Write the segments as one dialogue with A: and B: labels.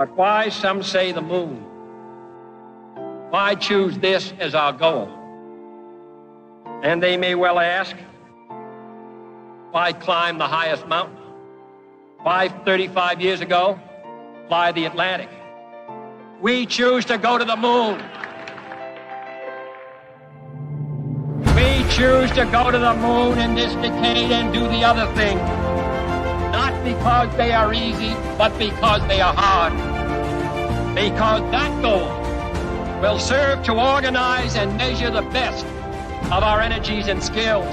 A: But why, some say, the moon? Why choose this as our goal? And they may well ask, why climb the highest mountain? Why, 35 years ago, fly the Atlantic? We choose to go to the moon. We choose to go to the moon in this decade and do the other thing. Not because they are easy, but because they are hard. Because that goal will serve to organize and measure the best of our energies and skills.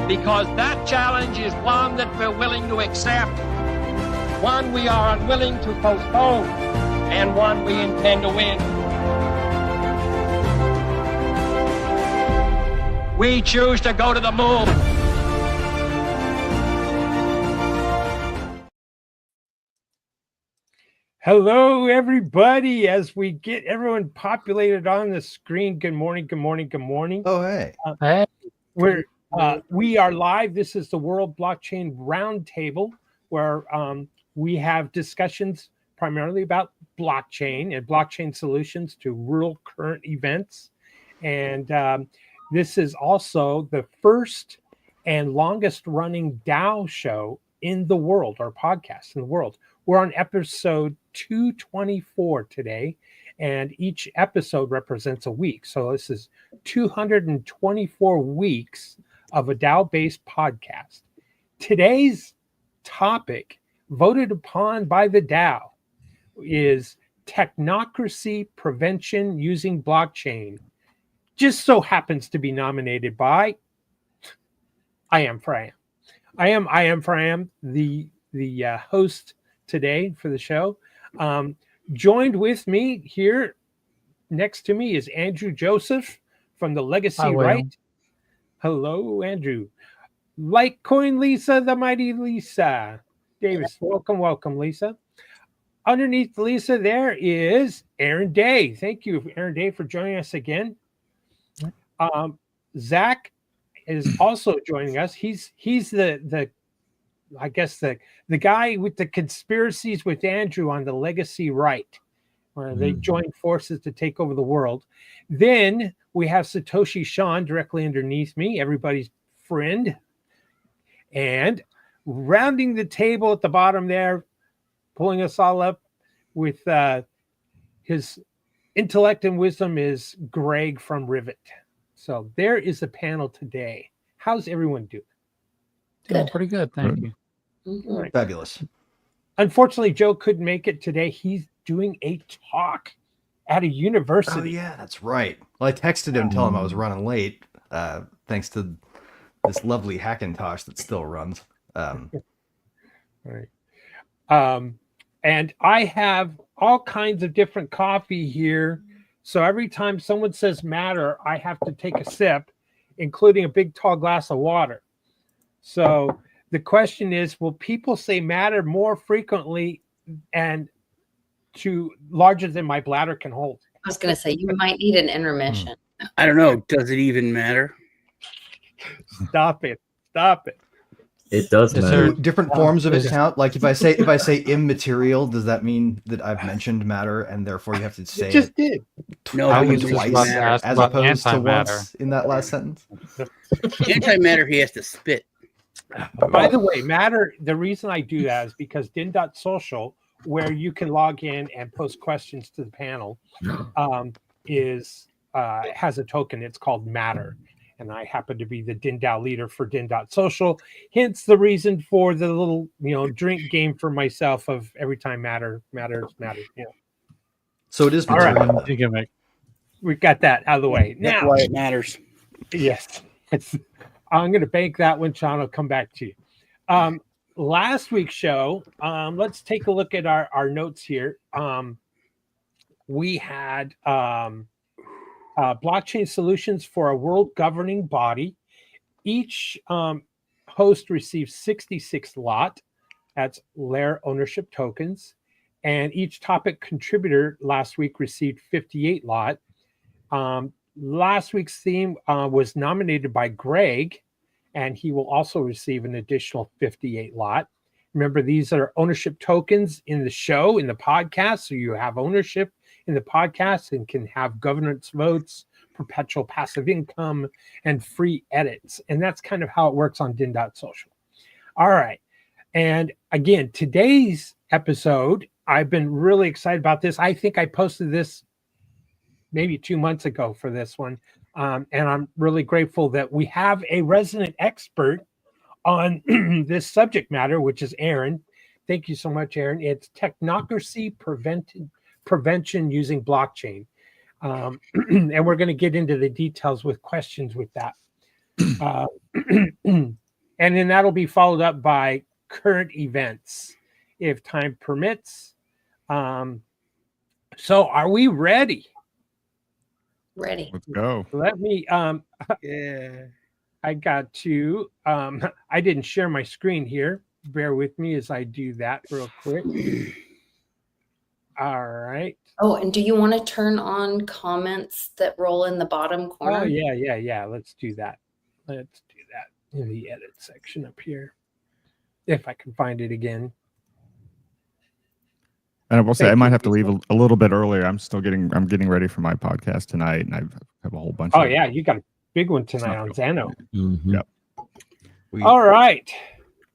A: Because that challenge is one that we're willing to accept, one we are unwilling to postpone, and one we intend to win. We choose to go to the moon.
B: Hello, everybody. As we get everyone populated on the screen, good morning, good morning, good morning.
C: Oh, hey.
B: Hey. We are live. This is the World Blockchain Roundtable, where we have discussions primarily about blockchain and blockchain solutions to real current events. And this is also the first and longest running DAO show in the world, or podcast in the world. We're on episode 224 today, and each episode represents a week. So this is 224 weeks of a DAO-based podcast. Today's topic, voted upon by the DAO, is technocracy prevention using blockchain. Just so happens to be nominated by I Am for I Am, the host today for the show. Joined with me here next to me is Andrew Joseph from the Legacy Right. Hello, Andrew. Litecoin Lisa, the mighty Lisa Davis. Welcome, Lisa. Underneath Lisa there is Aaron Day. Thank you, Aaron Day, for joining us again. Zach is also joining us. He's the I guess the guy with the conspiracies with Andrew on the Legacy Right, where they joined forces to take over the world. Then we have Satoshi Sean directly underneath me, everybody's friend. And rounding the table at the bottom there, pulling us all up with his intellect and wisdom, is Greg from Rivet. So there is the panel today. How's everyone doing?
D: Doing pretty good, thank you.
C: Right. Fabulous.
B: Unfortunately, Joe couldn't make it today. He's doing a talk at a university.
C: Oh, yeah, that's right. Well, I texted him, telling him I was running late, thanks to this lovely Hackintosh that still runs.
B: Right. And I have all kinds of different coffee here. So every time someone says matter, I have to take a sip, including a big tall glass of water. So the question is, will people say matter more frequently and to larger than my bladder can hold?
E: I was going to say, you might need an intermission.
D: I don't know. Does it even matter?
B: Stop it.
F: It does
C: Is
F: matter.
C: there different forms of it count? Like if I say immaterial, does that mean that I've mentioned matter and therefore you have to say
B: Just did.
D: No,
C: I
D: because
C: was
D: it's
C: twice
D: matter.
C: as opposed to
F: antimatter.
C: once in that last sentence?
D: Antimatter, he has to spit.
B: By the way, matter, the reason I do that is because din.social, where you can log in and post questions to the panel, has a token. It's called Matter. And I happen to be the DinDAO leader for din.social. Hence the reason for the little, drink game for myself of every time matters. Yeah.
C: So it is
B: All right.
C: material.
B: We've got that out of the way.
D: That's
B: Now,
D: why it matters.
B: yes, I'm going to bank that one, Sean. I'll come back to you. Last week's show, let's take a look at our notes here. We had blockchain solutions for a world governing body. Each host received 66 lot. That's Lair ownership tokens. And each topic contributor last week received 58 lot. Last week's theme was nominated by Greg, and he will also receive an additional 58 lot. Remember, these are ownership tokens in the show, in the podcast. So you have ownership in the podcast and can have governance votes, perpetual passive income, and free edits. And that's kind of how it works on din.social. All right. And again, today's episode, I've been really excited about this. I think I posted this maybe 2 months ago for this one. And I'm really grateful that we have a resident expert on this subject matter, which is Aaron. Thank you so much, Aaron. It's technocracy prevention using blockchain. And we're going to get into the details with questions with that. And then that'll be followed up by current events, if time permits. So are we ready?
E: Ready.
G: Let's go.
B: Let me,
D: Yeah.
B: I got to, I didn't share my screen here. Bear with me as I do that real quick. All right.
E: Oh, and do you want to turn on comments that roll in the bottom corner?
B: Oh, yeah. Let's do that. Let's do that in the edit section up here. If I can find it again.
G: And I will say
B: Thank
G: I might
B: you.
G: have to leave a little bit earlier. I'm getting ready for my podcast tonight, and I have a whole bunch.
B: Oh,
G: of
B: yeah. You got a big one tonight on
G: Not
B: Zano.
F: Mhm.
G: Yep.
B: All right.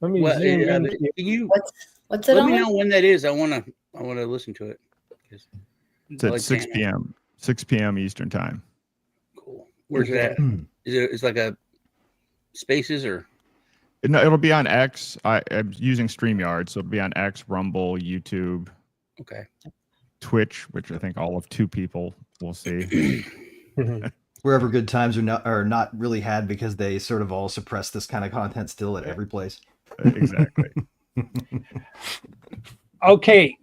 B: Let me
D: Well,
B: zoom in.
D: can you
E: What's it
D: let
E: on?
D: me know when that is? I want to listen to it. 'Cause
G: It's
D: I
G: at
D: like
G: 6
D: Zano.
G: p.m. 6 p.m. Eastern time.
D: Cool. Where's it at? Is it? It's like a Spaces or?
G: No, it'll be on X. I'm using StreamYard, so it'll be on X, Rumble, YouTube,
D: Okay.
G: Twitch, which I think all of 2 people will see.
C: Wherever good times are not really had because they sort of all suppress this kind of content still at every place.
G: Exactly.
B: Okay.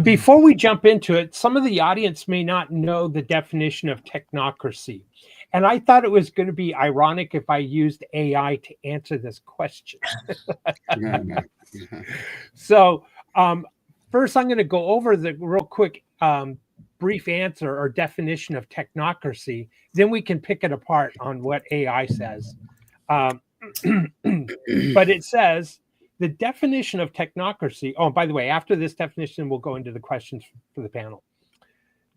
B: Before we jump into it, some of the audience may not know the definition of technocracy. And I thought it was going to be ironic if I used AI to answer this question. So first, I'm going to go over the real quick brief answer or definition of technocracy. Then we can pick it apart on what AI says. But it says the definition of technocracy. Oh, by the way, after this definition, we'll go into the questions for the panel.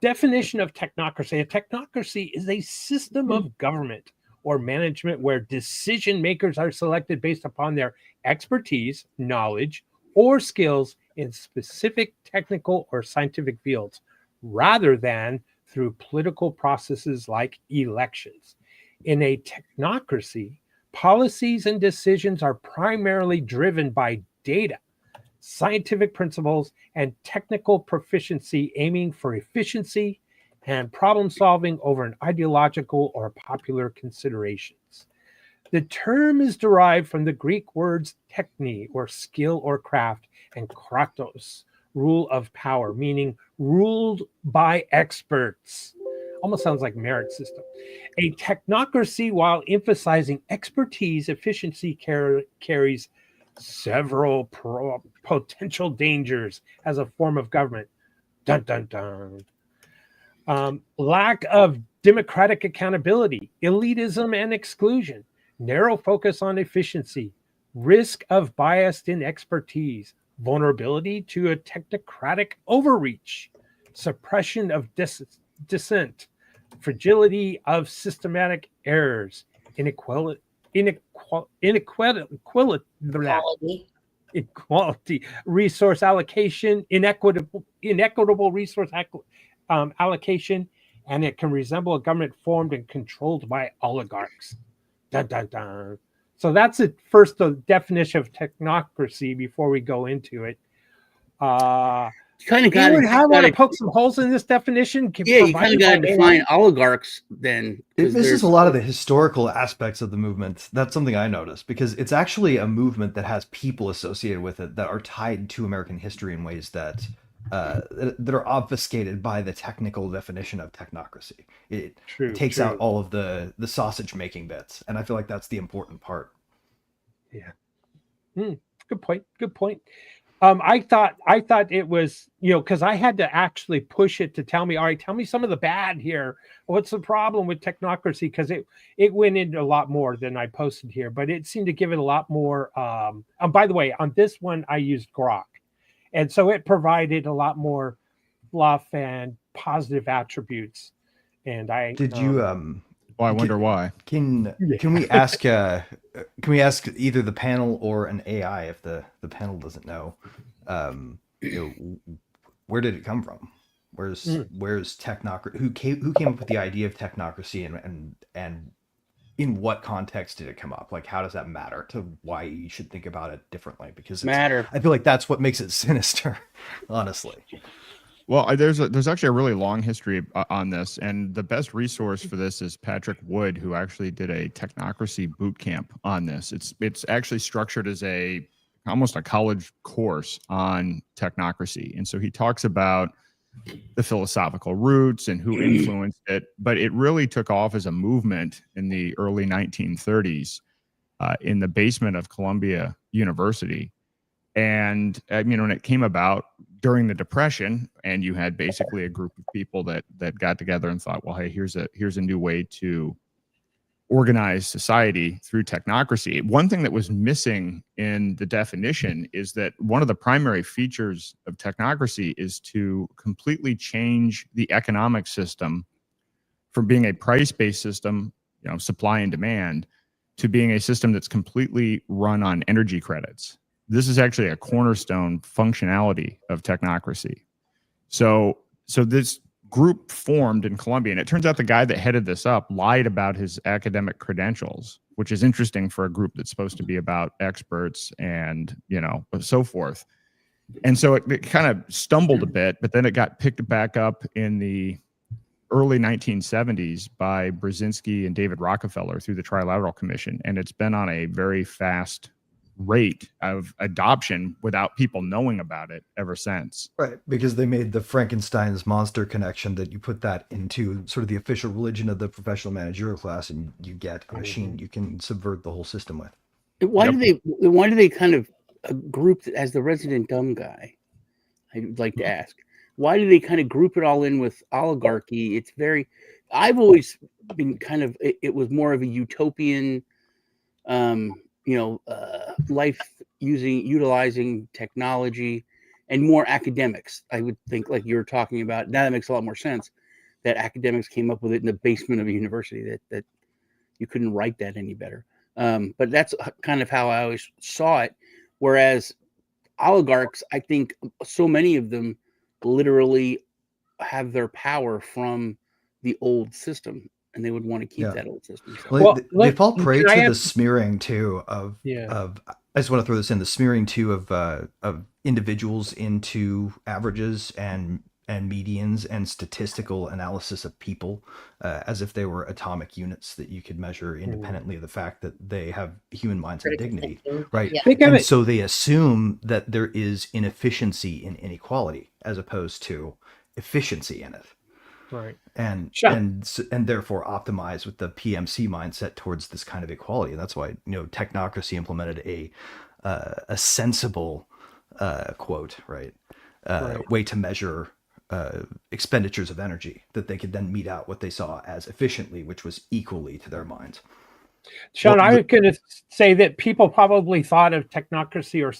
B: Definition of technocracy. A technocracy is a system of government or management where decision makers are selected based upon their expertise, knowledge, or skills in specific technical or scientific fields, rather than through political processes like elections. In a technocracy, policies and decisions are primarily driven by data, scientific principles, and technical proficiency, aiming for efficiency and problem solving over an ideological or popular considerations. The term is derived from the Greek words techne, or skill or craft, and kratos, rule of power, meaning ruled by experts. Almost sounds like merit system. A technocracy, while emphasizing expertise, efficiency carries several potential dangers as a form of government. Dun, dun, dun. Lack of democratic accountability, elitism and exclusion, narrow focus on efficiency, risk of bias in expertise, vulnerability to a technocratic overreach, suppression of dissent, fragility of systematic errors, inequality, resource allocation, inequitable resource allocation, and it can resemble a government formed and controlled by oligarchs. Dun, dun, dun. So that's it. First, the definition of technocracy before we go into it.
D: Kind of got
B: Anyone want to
D: to
B: poke some holes in this definition?
D: you kind of got to define oligarchs then.
C: It misses a lot of the historical aspects of the movement. That's something I noticed, because it's actually a movement that has people associated with it that are tied to American history in ways that are obfuscated by the technical definition of technocracy. It takes out all of the sausage making bits, and I feel like that's the important part.
B: Yeah. Good point. I thought it was, because I had to actually push it to tell me, all right, tell me some of the bad here. What's the problem with Technocracy? Because it went into a lot more than I posted here, but it seemed to give it a lot more. By the way, on this one, I used Grok. And so it provided a lot more fluff and positive attributes. And
C: Did you
G: Well, I wonder why.
C: can we ask either the panel or an AI if the panel doesn't know, where did it come from? Where's Technocracy? Who came up with the idea of Technocracy, and in what context did it come up? Like, how does that matter to why you should think about it differently? Because I feel like that's what makes it sinister, honestly.
G: Well, there's actually a really long history on this, and the best resource for this is Patrick Wood, who actually did a Technocracy boot camp on this. It's actually structured as almost a college course on Technocracy, and so he talks about the philosophical roots and who influenced it. But it really took off as a movement in the early 1930s in the basement of Columbia University. And when it came about during the Depression, and you had basically a group of people that got together and thought, well, hey, here's a new way to organize society through technocracy. One thing that was missing in the definition is that one of the primary features of technocracy is to completely change the economic system from being a price-based system, supply and demand, to being a system that's completely run on energy credits. This is actually a cornerstone functionality of technocracy. So this group formed in Columbia, and it turns out the guy that headed this up lied about his academic credentials, which is interesting for a group that's supposed to be about experts and so forth. And so it kind of stumbled a bit, but then it got picked back up in the early 1970s by Brzezinski and David Rockefeller through the Trilateral Commission, and it's been on a very fast rate of adoption without people knowing about it ever since.
C: Right, because they made the Frankenstein's monster connection, that you put that into sort of the official religion of the professional managerial class, and you get a machine you can subvert the whole system with.
D: Why do they kind of group as the resident dumb guy? I'd like to ask, why do they kind of group it all in with oligarchy? I've always been kind of, it was more of a utopian, life utilizing technology and more academics. I would think, like you were talking about, now that makes a lot more sense, that academics came up with it in the basement of a university, that you couldn't write that any better. But that's kind of how I always saw it. Whereas oligarchs, I think so many of them literally have their power from the old system, and they would want to keep that old system.
C: Well, they fall prey to the smearing too of I just want to throw this in, the smearing too of individuals into averages and medians and statistical analysis of people as if they were atomic units that you could measure independently of the fact that they have human minds and dignity, right? Yeah. And so they assume that there is inefficiency in inequality as opposed to efficiency in it.
B: Right.
C: And therefore optimize with the PMC mindset towards this kind of equality. And that's why, technocracy implemented a sensible quote, right? Way to measure expenditures of energy that they could then mete out what they saw as efficiently, which was equally to their minds.
B: Sean, I was going to say that people probably thought of technocracy, or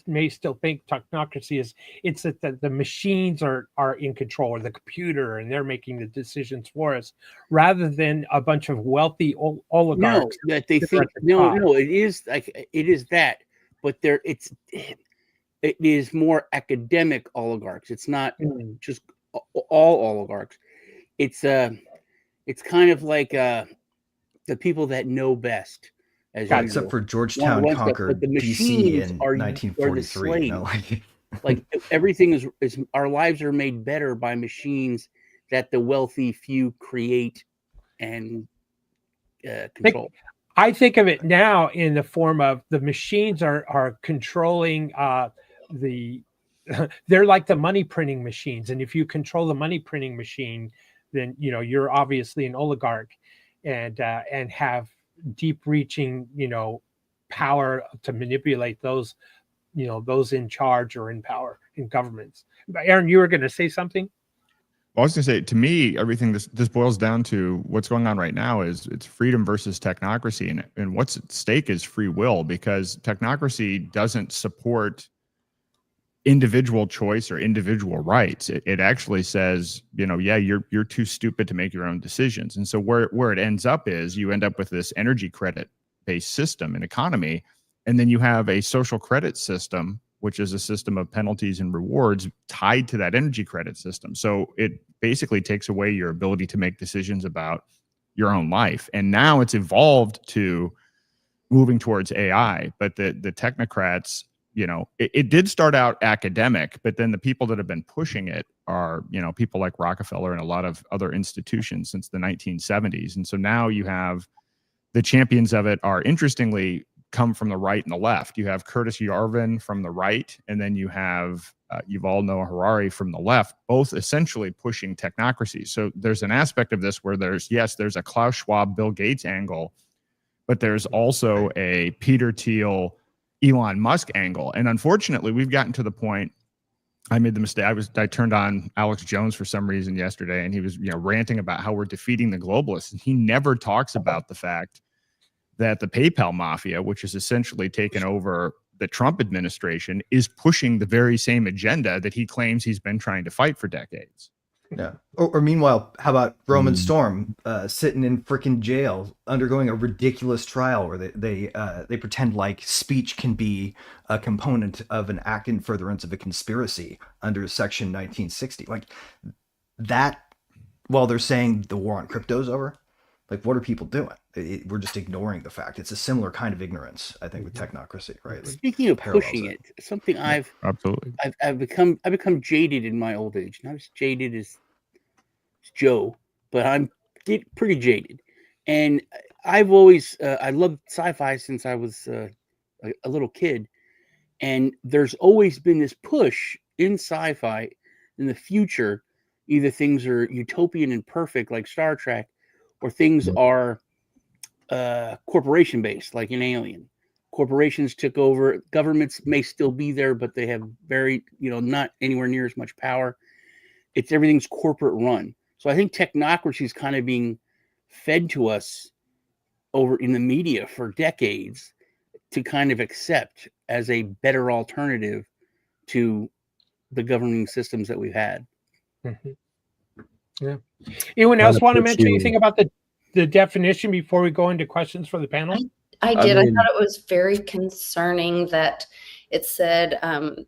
B: may still think technocracy it's that the machines are in control, or the computer, and they're making the decisions for us, rather than a bunch of wealthy oligarchs.
D: No, that they think it is that, but it is more academic oligarchs. It's not just all oligarchs. It's kind of like the people that know best,
C: except for Georgetown conquered DC in 1943.
D: Like everything is our lives are made better by machines that the wealthy few create and control.
B: I think of it now in the form of the machines are controlling they're like the money printing machines, and if you control the money printing machine, then you're obviously an oligarch. And have deep reaching, power to manipulate those those in charge or in power in governments. Aaron, you were going to say something?
G: I was going to say, to me, everything this boils down to what's going on right now is it's freedom versus technocracy. And what's at stake is free will, because technocracy doesn't support individual choice or individual rights. It actually says, you're too stupid to make your own decisions. And so where it ends up is you end up with this energy credit based system and economy. And then you have a social credit system, which is a system of penalties and rewards tied to that energy credit system. So it basically takes away your ability to make decisions about your own life. And now it's evolved to moving towards AI, but the technocrats, it did start out academic, but then the people that have been pushing it are, people like Rockefeller and a lot of other institutions since the 1970s. And so now you have the champions of it are, interestingly, come from the right and the left. You have Curtis Yarvin from the right, and then you have Yuval Noah Harari from the left, both essentially pushing technocracy. So there's an aspect of this where there's a Klaus Schwab, Bill Gates angle, but there's also a Peter Thiel, Elon Musk angle. And unfortunately, we've gotten to the point, I made the mistake. I turned on Alex Jones for some reason yesterday, and he was ranting about how we're defeating the globalists. And he never talks about the fact that the PayPal mafia, which has essentially taken over the Trump administration, is pushing the very same agenda that he claims he's been trying to fight for decades.
C: Yeah. Or meanwhile, how about Roman Storm sitting in freaking jail, undergoing a ridiculous trial where they pretend like speech can be a component of an act in furtherance of a conspiracy under Section 1960. Like that, while they're saying the war on crypto is over. Like, what are people doing? We're just ignoring the fact. It's a similar kind of ignorance, I think, with technocracy, right? Like,
D: speaking of pushing it, something I've become jaded in my old age. Not as jaded as Joe, but I'm pretty jaded. And I've always I loved sci-fi since I was a little kid, and there's always been this push in sci-fi in the future. Either things are utopian and perfect, like Star Trek, or things are corporation based, like in Alien. Corporations took over. Governments may still be there, but they have very, not anywhere near as much power. Everything's corporate run. So I think technocracy is kind of being fed to us over in the media for decades to kind of accept as a better alternative to the governing systems that we've had.
B: Mm-hmm. Yeah. Anyone else want to mention anything about the definition before we go into questions for the panel?
E: I did. I thought it was very concerning that it said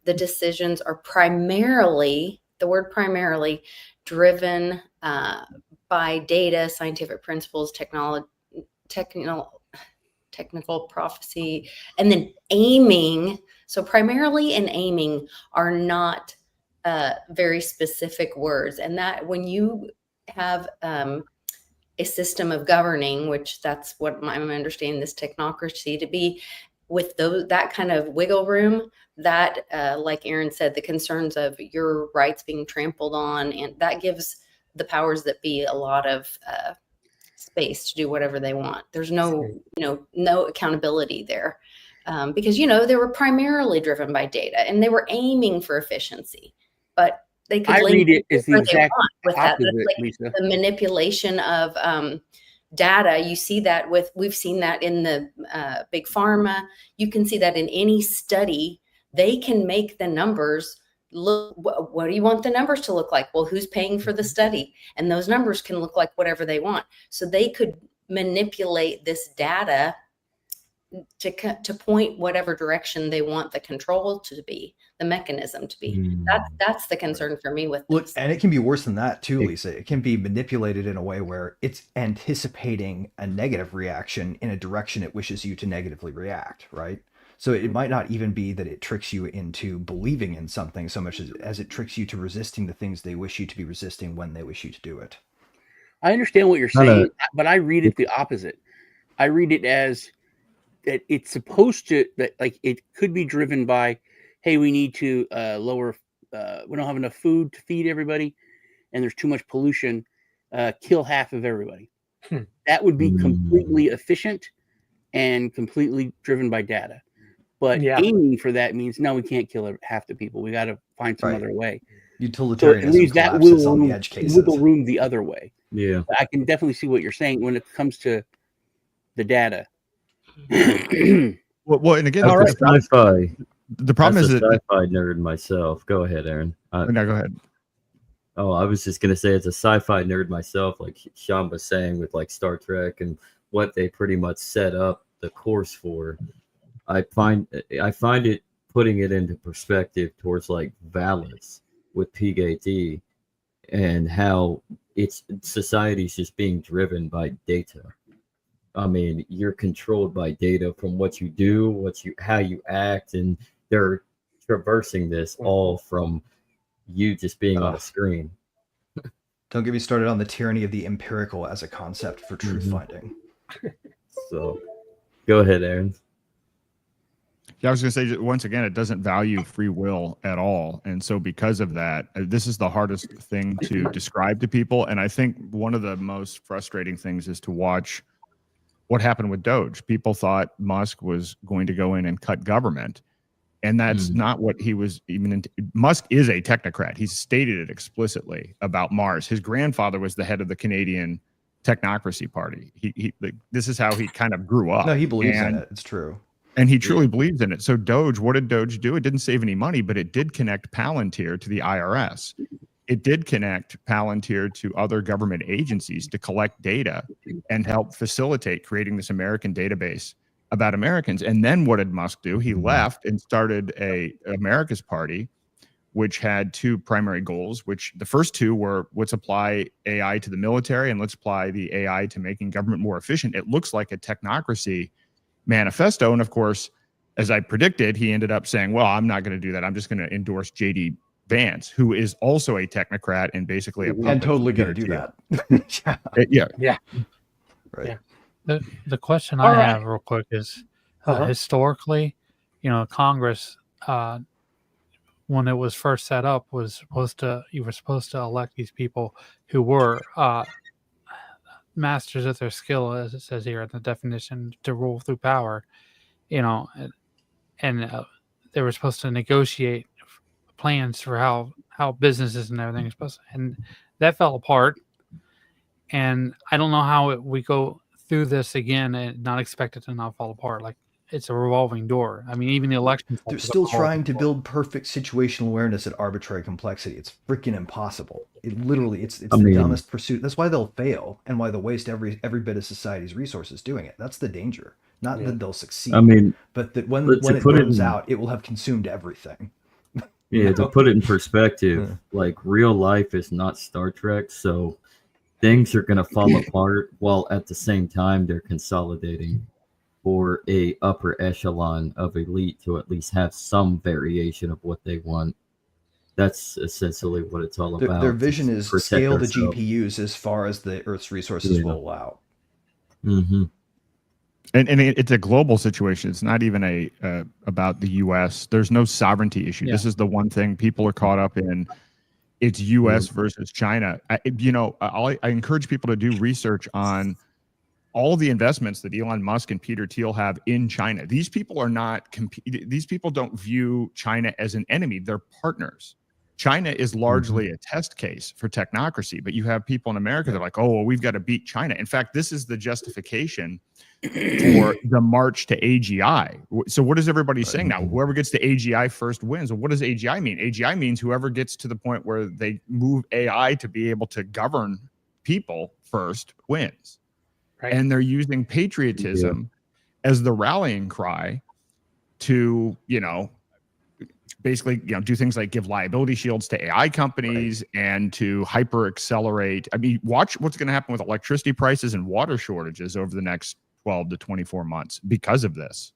E: the decisions are primarily, the word primarily, driven by data, scientific principles, technical prophecy, and then aiming. So primarily and aiming are not very specific words. And that when you have a system of governing, which that's what I'm understanding this technocracy to be, with that kind of wiggle room, that like Aaron said, the concerns of your rights being trampled on, and that gives the powers that be a lot of space to do whatever they want. There's no accountability there, because they were primarily driven by data and they were aiming for efficiency, but they could
D: read it as the exact
E: with
D: opposite,
E: that. Like
D: Lisa.
E: the manipulation of data. You see that we've seen that in the big pharma. You can see that in any study. They can make the numbers look. What do you want the numbers to look like? Well, who's paying for the study? And those numbers can look like whatever they want. So they could manipulate this data to point whatever direction they want the control to be, the mechanism to be. That's the concern for me with this.
C: And it can be worse than that too, Lisa. It can be manipulated in a way where it's anticipating a negative reaction in a direction it wishes you to negatively react, right? So it might not even be that it tricks you into believing in something so much as it tricks you to resisting the things they wish you to be resisting when they wish you to do it.
D: I understand what you're saying, but I read it the opposite. I read it as that it's supposed to, that like it could be driven by, hey, we need to lower, we don't have enough food to feed everybody, and there's too much pollution, kill half of everybody. That would be completely efficient and completely driven by data. But
B: Yeah.
D: aiming for that means no, we can't kill half the people. We got to find some
C: Right.
D: other way. So it
C: Utilitarianism
D: leaves that
C: collapses on the edge cases.
D: wiggle room the other way.
F: Yeah.
D: I can definitely see what you're saying when it comes to the data.
G: Well, and again,
B: All
F: As
B: right.
F: a sci-fi,
G: the problem
F: as
G: is
F: a
G: that.
F: sci-fi nerd myself. Go ahead, Aaron.
G: No, go ahead.
F: Oh, I was just gonna say, as a sci-fi nerd myself, like Sean was saying with like Star Trek and what they pretty much set up the course for, I find it putting it into perspective towards like Valis with PGAT and how it's society's just being driven by data. I mean, you're controlled by data from what you do, how you act, and they're traversing this all from you just being on a screen.
C: Don't get me started on the tyranny of the empirical as a concept for truth finding.
F: So, go ahead, Aaron.
G: Yeah, I was going to say, once again, it doesn't value free will at all. And so because of that, this is the hardest thing to describe to people. And I think one of the most frustrating things is to watch what happened with Doge. People thought Musk was going to go in and cut government. And that's not what he was even. Musk is a technocrat. He's stated it explicitly about Mars. His grandfather was the head of the Canadian Technocracy Party. This is how he kind of grew up.
C: No, he believes in it. It's true.
G: And he truly believes in it. So Doge, what did Doge do? It didn't save any money, but it did connect Palantir to the IRS. It did connect Palantir to other government agencies to collect data and help facilitate creating this American database about Americans. And then what did Musk do? He left and started America's Party, which had two primary goals, which the first two were, let's apply AI to the military and let's apply the AI to making government more efficient. It looks like a technocracy manifesto. And of course, as I predicted, he ended up saying, well, I'm not going to do that. I'm just going to endorse JD Vance, who is also a technocrat and basically a puppet.
C: And totally going to do that.
G: Yeah.
C: Right.
H: Yeah. The question
B: All
H: I
B: right.
H: have real quick is
B: Uh-huh.
H: historically, Congress, when it was first set up, you were supposed to elect these people who were masters of their skill, as it says here in the definition, to rule through power, and they were supposed to negotiate plans for how businesses and everything is supposed to, and that fell apart. And I don't know how we go through this again and not expect it to not fall apart. Like, it's a revolving door. I mean, even the elections.
C: They're still trying to build perfect situational awareness at arbitrary complexity. It's freaking impossible. It literally, it's the dumbest pursuit. That's why they'll fail and why they'll waste every bit of society's resources doing it. That's the danger. Not that they'll succeed, but that when it burns out, it will have consumed everything.
F: Yeah, to put it in perspective, like real life is not Star Trek, so things are going to fall apart while at the same time they're consolidating for a upper echelon of elite to at least have some variation of what they want. That's essentially what it's all about.
C: Their vision is scale
F: ourselves.
C: the GPUs as far as the Earth's resources will allow.
F: Mm-hmm.
G: And it's a global situation. It's not even about the U.S. There's no sovereignty issue. Yeah. This is the one thing people are caught up in. It's U.S. versus China. I encourage people to do research on all the investments that Elon Musk and Peter Thiel have in China. These people are not these people don't view China as an enemy. They're partners. China is largely a test case for technocracy, but you have people in America that are like, oh, well, we've got to beat China. In fact, this is the justification for the march to AGI. So what is everybody saying now? Whoever gets to AGI first wins. Well, what does AGI mean? AGI means whoever gets to the point where they move AI to be able to govern people first wins. Right. And they're using patriotism as the rallying cry to, basically, do things like give liability shields to AI companies and to hyper accelerate. I mean, watch what's going to happen with electricity prices and water shortages over the next 12 to 24 months because of this.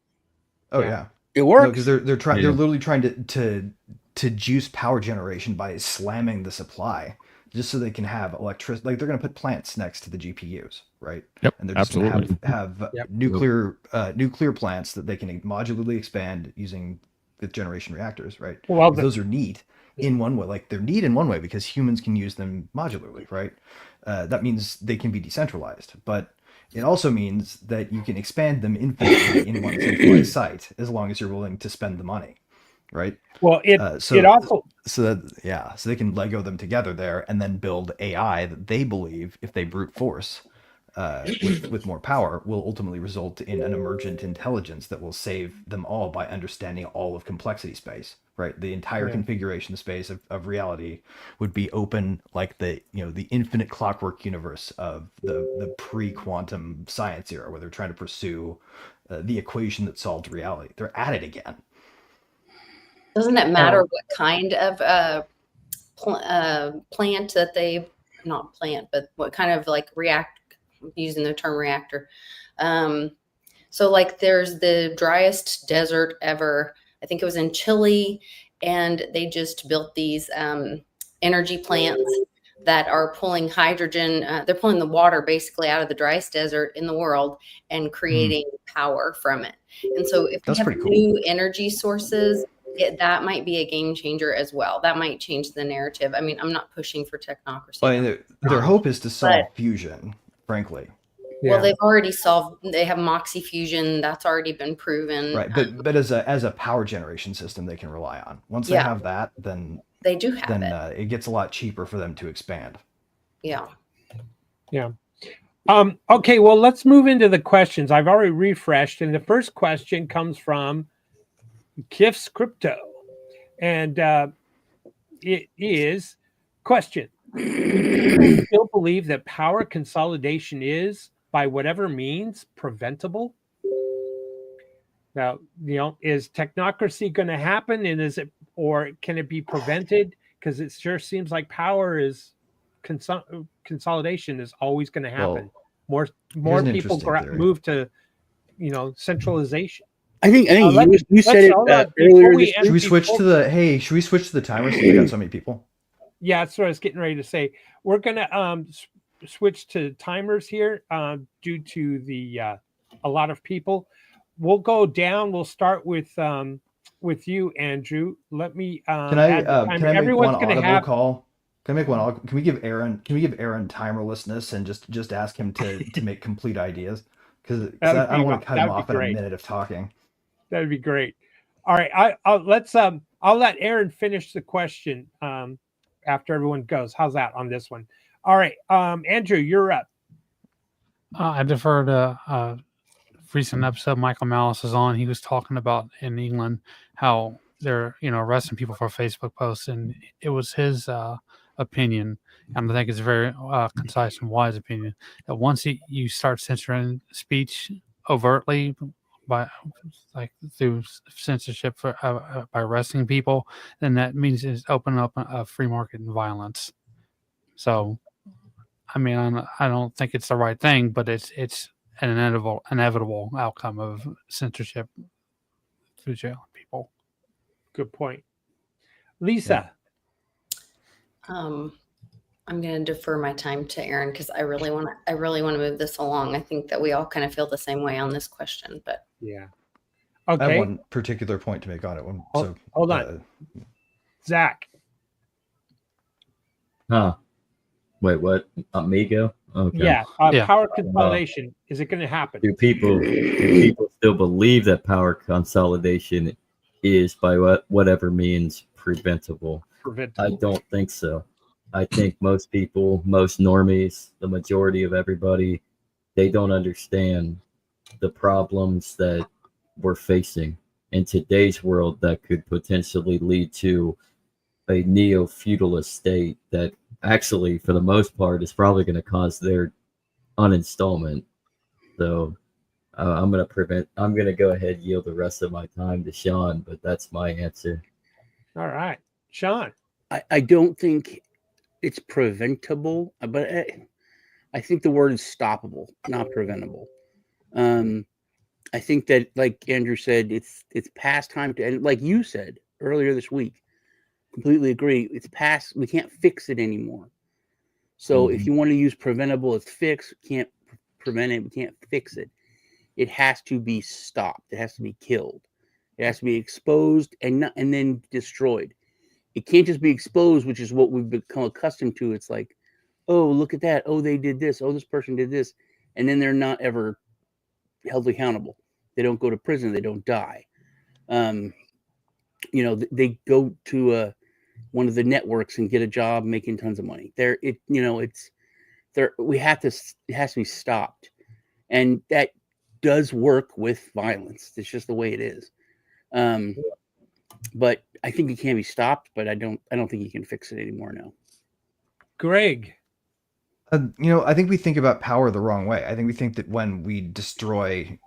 C: Oh yeah.
D: It works.
C: Because they're literally trying to juice power generation by slamming the supply just so they can have electricity. Like, they're going to put plants next to the GPUs, right?
G: Yep.
C: And they're just going to have nuclear plants that they can modularly expand using fifth generation reactors, right? Well, those are neat in one way. Like, they're neat in one way because humans can use them modularly, right? That means they can be decentralized. But It also means that you can expand them infinitely in one centralized site as long as you're willing to spend the money, right?
B: Well, it also
C: so they can Lego them together there and then build AI that they believe, if they brute force with more power, will ultimately result in an emergent intelligence that will save them all by understanding all of complexity space, right? The entire configuration space of reality would be open, like the infinite clockwork universe of the pre-quantum science era, where they're trying to pursue the equation that solved reality. They're at it again.
E: Doesn't it matter what kind of plant that they, not plant, but what kind of like using the term reactor. So like there's the driest desert ever. I think it was in Chile, and they just built these energy plants that are pulling hydrogen. They're pulling the water basically out of the driest desert in the world and creating power from it. And so if we have new energy sources, that might be a game changer as well. That might change the narrative. I mean, I'm not pushing for technocracy.
C: Well, I mean, their hope is to solve fusion, frankly.
E: Yeah. Well, they've already they have Moxie fusion. That's already been proven.
C: Right. But as a power generation system they can rely on. Once they have that, then
E: they do have
C: it gets a lot cheaper for them to expand.
E: Yeah.
B: Yeah. Okay, well, let's move into the questions. I've already refreshed, and the first question comes from Kiff's Crypto, and it is question: do you still believe that power consolidation is, by whatever means, preventable? Now, is technocracy going to happen, and or can it be prevented? Because it sure seems like power is consolidation is always going to happen. Well, more people move to centralization.
D: I think you said it earlier.
C: Should we switch to the timer since we got so many people?
B: Yeah, that's what I was getting ready to say. We're gonna switch to timers here due to the a lot of people. We'll go down. We'll start with you, Andrew. Let me
C: can I make one audible call? Can I make one? Can we give Aaron timerlessness and just ask him to make complete ideas? Because I don't want to cut him off in a minute of talking.
B: That'd be great. All right, I'll let Aaron finish the question after everyone goes. How's that on this one? All right, Andrew, you're up.
H: I defer to a recent episode Michael Malice is on. He was talking about in England how they're arresting people for Facebook posts, and it was his opinion, and I think it's a very concise and wise opinion, that once you start censoring speech overtly through censorship by arresting people, then that means it's opening up a free market and violence. So, I mean, I don't think it's the right thing, but it's an inevitable outcome of censorship through jail people.
B: Good point, Lisa.
E: I'm going to defer my time to Aaron because I really want to move this along. I think that we all kind of feel the same way on this question, but
B: yeah. Okay.
C: I have one particular point to make on it.
B: Hold on. Zach.
F: Wait, what? Amigo? Okay.
B: Yeah. Power consolidation. Is it going to happen?
F: Do people still believe that power consolidation is, by whatever means, preventable? I don't think so. I think most people, most normies, the majority of everybody, they don't understand the problems that we're facing in today's world that could potentially lead to a neo-feudalist state that actually, for the most part, is probably going to cause their uninstallment. So I'm going to go ahead and yield the rest of my time to Sean, but that's my answer.
B: All right. Sean.
D: I don't think it's preventable, but I think the word is stoppable, not preventable. I think that, like Andrew said, it's past time to, and like you said earlier this week, completely agree. It's past. We can't fix it anymore. So if you want to use preventable as fix, we can't prevent it. We can't fix it. It has to be stopped. It has to be killed. It has to be exposed and then destroyed. It can't just be exposed, which is what we've become accustomed to. It's like, oh, look at that. Oh, they did this. Oh, this person did this. and then they're not ever held accountable. They don't go to prison. They don't die. They go to one of the networks and get a job making tons of money. It has to be stopped, and that does work with violence. It's just the way it is. But I think it can be stopped, but I don't think you can fix it anymore now.
B: Greg.
C: I think we think about power the wrong way. I think we think that when we destroy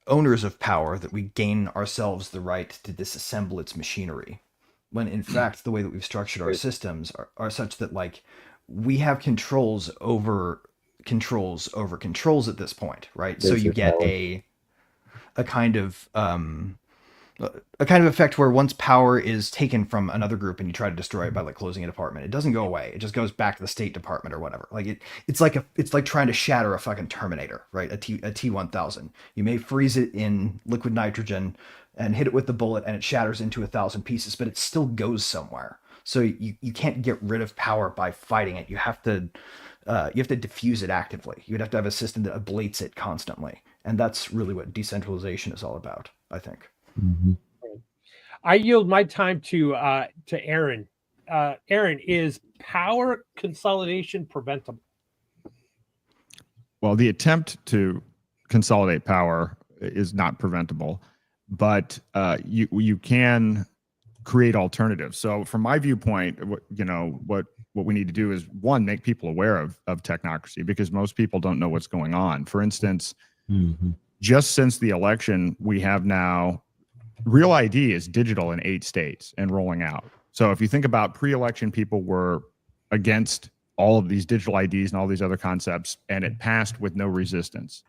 C: owners of power, that we gain ourselves the right to disassemble its machinery. When in fact, the way that we've structured our systems are such that like we have controls over controls at this point, right? So you get a kind of effect where once power is taken from another group and you try to destroy it by like closing a department, it doesn't go away. It just goes back to the State Department or whatever. Like it's like trying to shatter a fucking Terminator, right? A T-1000. You may freeze it in liquid nitrogen and hit it with the bullet and it shatters into 1,000 pieces, but it still goes somewhere. So you can't get rid of power by fighting it. You have to diffuse it actively. You'd have to have a system that ablates it constantly. And that's really what decentralization is all about, I think.
F: Mm-hmm.
B: I yield my time to Aaron. Aaron, is power consolidation preventable?
G: Well, the attempt to consolidate power is not preventable, but you can create alternatives. So from my viewpoint, what we need to do is, one, make people aware of technocracy, because most people don't know what's going on. For instance, just since the election, we have now Real ID is digital in 8 states and rolling out. So if you think about pre-election, people were against all of these digital IDs and all these other concepts, and it passed with no resistance.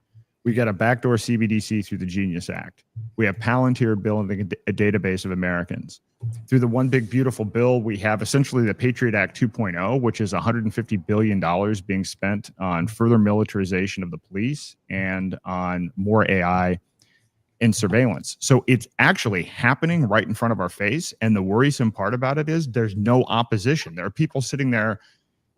G: We got a backdoor CBDC through the Genius Act. We have Palantir building a database of Americans. Through the One Big Beautiful Bill, we have essentially the Patriot Act 2.0, which is $150 billion being spent on further militarization of the police and on more AI and surveillance. So it's actually happening right in front of our face. And the worrisome part about it is there's no opposition. There are people sitting there,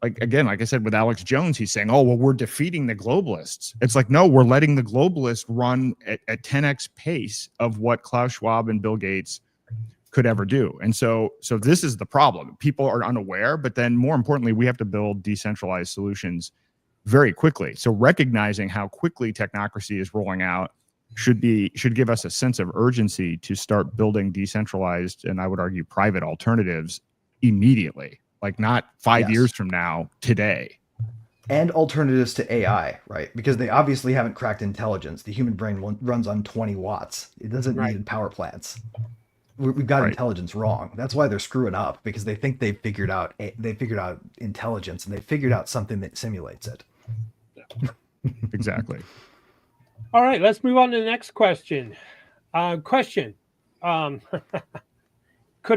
G: like I said, with Alex Jones, he's saying, oh, well, we're defeating the globalists. It's like, no, we're letting the globalists run at 10x pace of what Klaus Schwab and Bill Gates could ever do. And so this is the problem. People are unaware, but then more importantly, we have to build decentralized solutions very quickly. So recognizing how quickly technocracy is rolling out should give us a sense of urgency to start building decentralized, and I would argue private alternatives immediately, like not 5 years from now, today.
C: And alternatives to AI, right? Because they obviously haven't cracked intelligence. The human brain runs on 20 watts. It doesn't need power plants. We've got intelligence wrong. That's why they're screwing up, because they think they figured out intelligence, and they figured out something that simulates it.
G: Exactly.
B: All right, let's move on to the next question. Could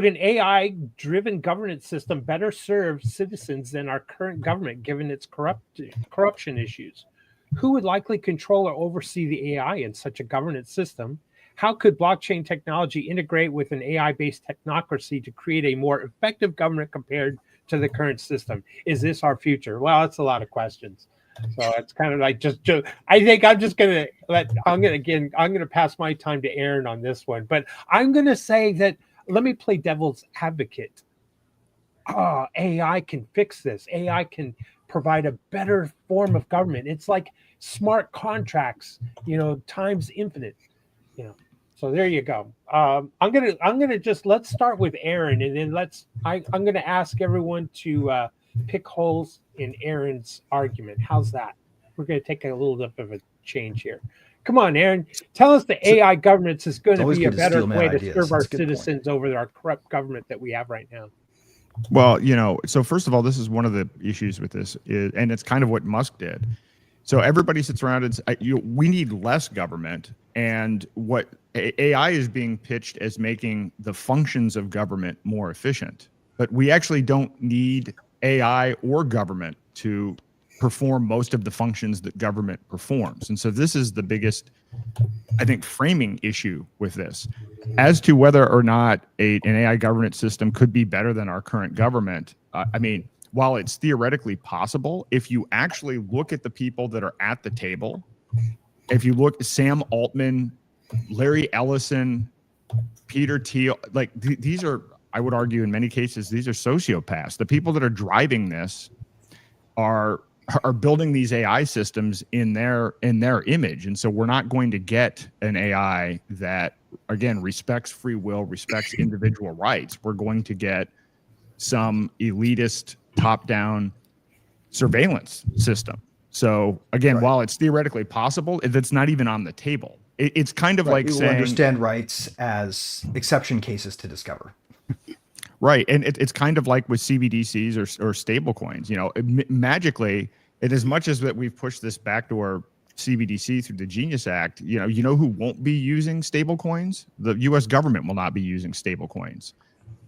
B: an AI-driven governance system better serve citizens than our current government, given its corruption issues? Who would likely control or oversee the AI in such a governance system? How could blockchain technology integrate with an AI-based technocracy to create a more effective government compared to the current system? Is this our future? Well, that's a lot of questions. So it's kind of like just I think I'm gonna pass my time to Aaron on this one, but I'm gonna say that, let me play devil's advocate. AI can fix this. AI can provide a better form of government. It's like smart contracts, times infinite. So there you go. I'm gonna just, let's start with Aaron, and then I'm gonna ask everyone to pick holes in Aaron's argument. How's that? We're gonna take a little bit of a change here. Come on, Aaron. Tell us the AI governance is going to be a better way to serve our citizens over our corrupt government that we have right now.
G: Well, so first of all, this is one of the issues with this, and it's kind of what Musk did. So everybody sits around and says, we need less government. And what AI is being pitched as making the functions of government more efficient. But we actually don't need AI or government to perform most of the functions that government performs. And so this is the biggest, I think, framing issue with this. As to whether or not an AI governance system could be better than our current government, while it's theoretically possible, if you actually look at the people that are at the table, if you look Sam Altman, Larry Ellison, Peter Thiel, like these are, I would argue in many cases, these are sociopaths. The people that are driving this are building these AI systems in their image. And so we're not going to get an AI that, again, respects free will, respects individual rights. We're going to get some elitist top-down surveillance system. So again, while it's theoretically possible, that's not even on the table. It's kind of like
C: we will
G: saying,
C: understand rights as exception cases to discover.
G: right. And it's kind of like with CBDCs or stable coins, you know, magically, and as much as that we've pushed this backdoor CBDC through the Genius Act, you know who won't be using stable coins? The US government will not be using stable coins.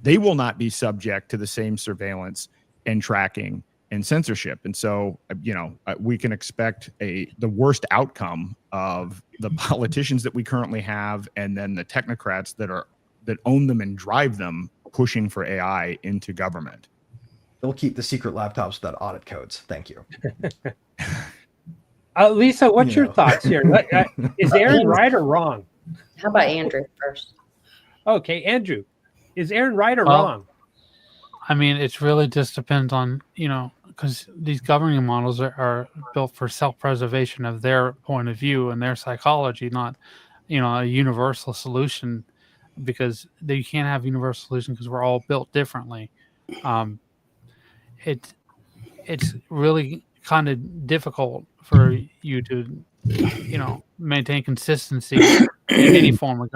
G: They will not be subject to the same surveillance and tracking and censorship. And so, we can expect the worst outcome of the politicians that we currently have, and then the technocrats that own them and drive them, pushing for AI into government.
C: They'll keep the secret laptops without audit codes. Thank you.
B: Lisa, what's your thoughts here? Is Aaron right or wrong?
E: How about Andrew first?
B: Okay, Andrew, is Aaron right or wrong?
H: I mean, it really just depends on, because these governing models are built for self-preservation of their point of view and their psychology, not, a universal solution, because you can't have a universal solution because we're all built differently. It's really kind of difficult for you to, maintain consistency in any form of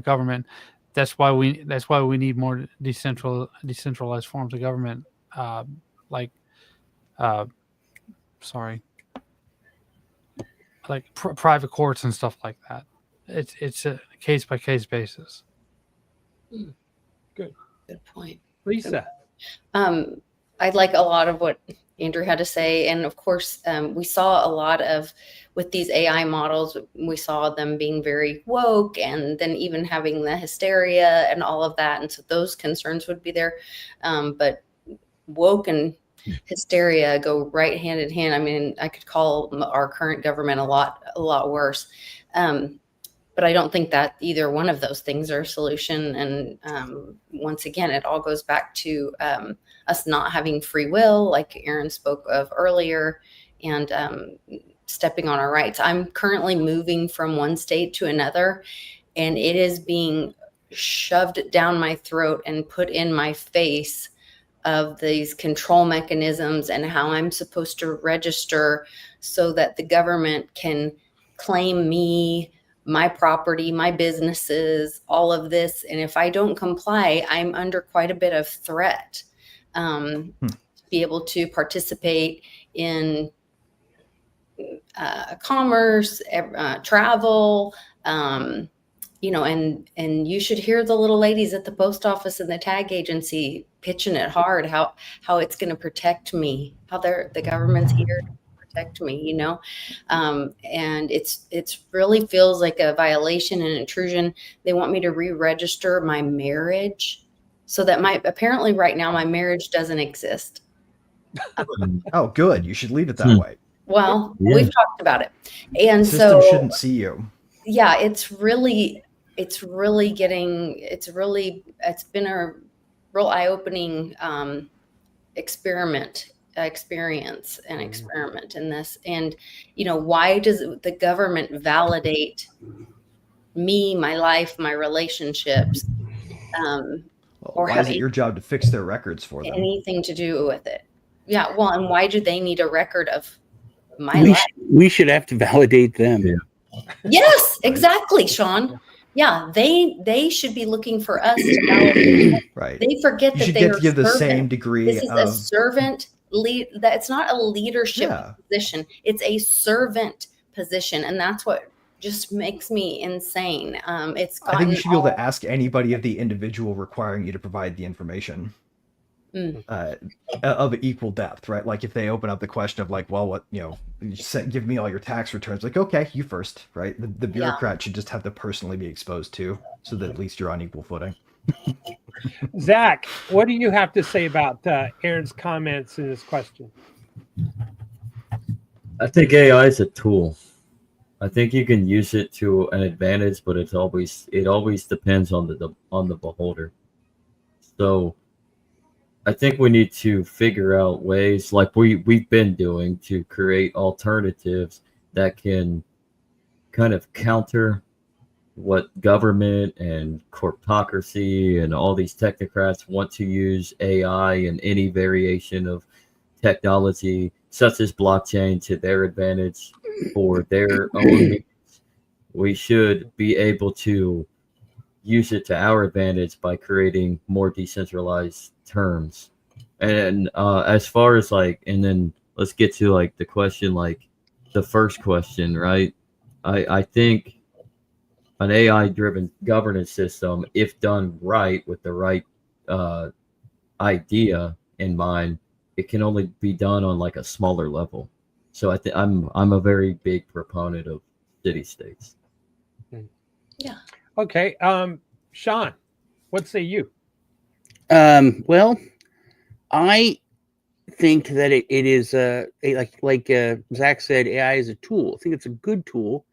H: government. That's why we need more decentralized forms of government, like private courts and stuff like that. It's a case by case basis.
B: Good
E: point,
B: Lisa.
E: I like a lot of what Andrew had to say, and of course, we saw a lot of with these AI models. We saw them being very woke, and then even having the hysteria and all of that, and so those concerns would be there. But woke and hysteria go right hand in hand. I mean, I could call our current government a lot worse. But I don't think that either one of those things are a solution. And once again, it all goes back to us not having free will, like Aaron spoke of earlier, and stepping on our rights. I'm currently moving from one state to another, and it is being shoved down my throat and put in my face of these control mechanisms and how I'm supposed to register so that the government can claim me, my property, my businesses, all of this. And if I don't comply, I'm under quite a bit of threat to be able to participate in commerce, travel, and you should hear the little ladies at the post office and the tag agency pitching it hard, how it's going to protect me, how the government's here to protect me, and it's really feels like a violation and intrusion. They want me to re-register my marriage so that apparently right now my marriage doesn't exist.
C: Oh, good. You should leave it that way.
E: Well, we've talked about it. And
C: the system
E: so
C: shouldn't see you.
E: Yeah, it's been a real eye-opening experience in this. And why does the government validate me, my life, my relationships, or
C: why is it your job to fix their records for them?
E: Anything to do with it? Yeah, well, and why do they need a record of my life?
D: We should have to validate them.
E: Yes, exactly, Sean. Yeah, they should be looking for us to validate.
C: Right.
E: They forget that they
C: get to give the same degree.
E: This is a servant lead. That it's not a leadership position. It's a servant position, and that's what just makes me insane. I
C: think you should be able to ask anybody of the individual requiring you to provide the information. Of equal depth, right? Like if they open up the question of like, well, what, give me all your tax returns. Like, okay, you first, right? The bureaucrat should just have to personally be exposed to, so that at least you're on equal footing.
B: Zach, what do you have to say about Aaron's comments in this question?
F: I think AI is a tool. I think you can use it to an advantage, but it always depends on the beholder. So I think we need to figure out ways, like we've been doing, to create alternatives that can kind of counter what government and corporatocracy and all these technocrats want to use AI and any variation of technology, such as blockchain, to their advantage for their own needs. We should be able to use it to our advantage by creating more decentralized terms. And as far as like, and then let's get to like the question, like the first question, right? I think an AI driven governance system, if done right with the right idea in mind, it can only be done on like a smaller level. So I think I'm a very big proponent of city states.
E: Yeah.
B: Okay. Sean, what say you?
D: Well, I think that it is like Zach said, AI is a tool. I think it's a good tool,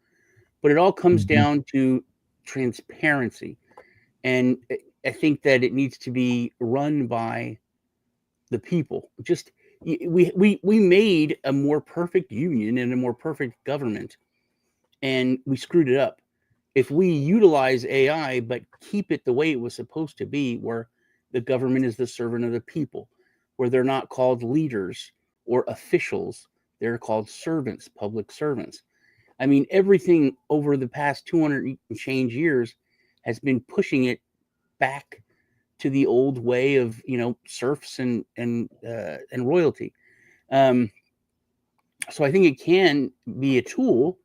D: but it all comes down to transparency, and I think that it needs to be run by the people. Just we made a more perfect union and a more perfect government, and we screwed it up. If we utilize AI but keep it the way it was supposed to be, where the government is the servant of the people, where they're not called leaders or officials, they're called servants, public servants. I mean, everything over the past 200 and change years has been pushing it back to the old way of, serfs and royalty. So I think it can be a tool,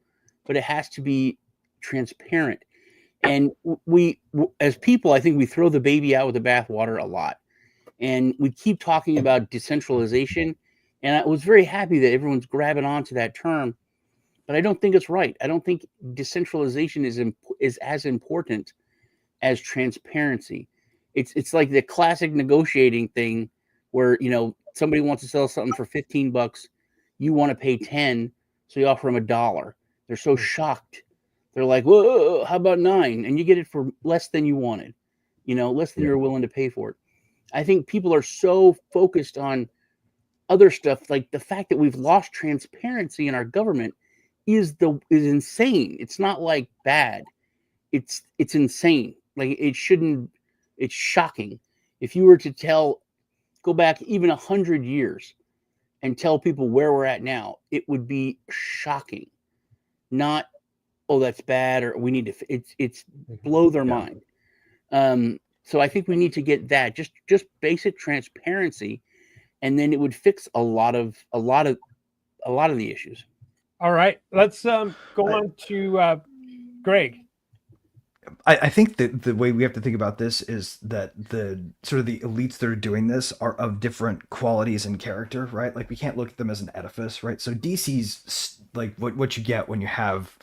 D: but it has to be transparent. And we, as people, I think we throw the baby out with the bathwater a lot. And we keep talking about decentralization. And I was very happy that everyone's grabbing onto that term, but I don't think it's right. I don't think decentralization is as important as transparency. It's like the classic negotiating thing where, somebody wants to sell something for $15, you want to pay 10, so you offer them $1. They're so shocked. They're like, whoa, how about 9? And you get it for less than you wanted, less than you're willing to pay for it. I think people are so focused on other stuff, like the fact that we've lost transparency in our government is insane. It's not like bad. It's insane. Like it shouldn't. It's shocking. If you were to go back even 100 years and tell people where we're at now, it would be shocking. Not, oh, that's bad, or we need to. It's blow their mind. So I think we need to get that just basic transparency, and then it would fix a lot of the issues.
B: All right, let's go on to Greg.
C: I think that the way we have to think about this is that the sort of the elites that are doing this are of different qualities and character, right? Like we can't look at them as an edifice, right? So DC's like what you get when you have,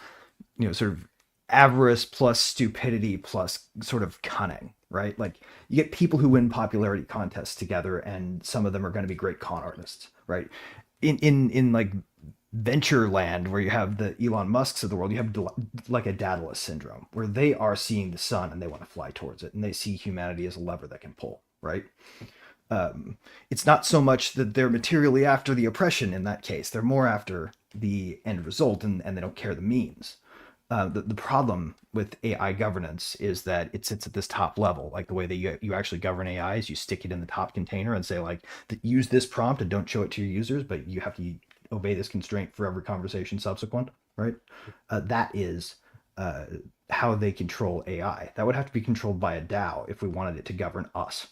C: sort of avarice plus stupidity plus sort of cunning, right? Like you get people who win popularity contests together, and some of them are going to be great con artists, right? In like venture land, where you have the Elon Musks of the world, you have like a Daedalus syndrome, where they are seeing the sun and they want to fly towards it, and they see humanity as a lever that can pull, right? It's not so much that they're materially after the oppression in that case. They're more after the end result, and they don't care the means. The problem with AI governance is that it sits at this top level. Like the way that you actually govern AI is you stick it in the top container and say, like, use this prompt and don't show it to your users, but you have to obey this constraint for every conversation subsequent, right? That is how they control AI. That would have to be controlled by a DAO if we wanted it to govern us.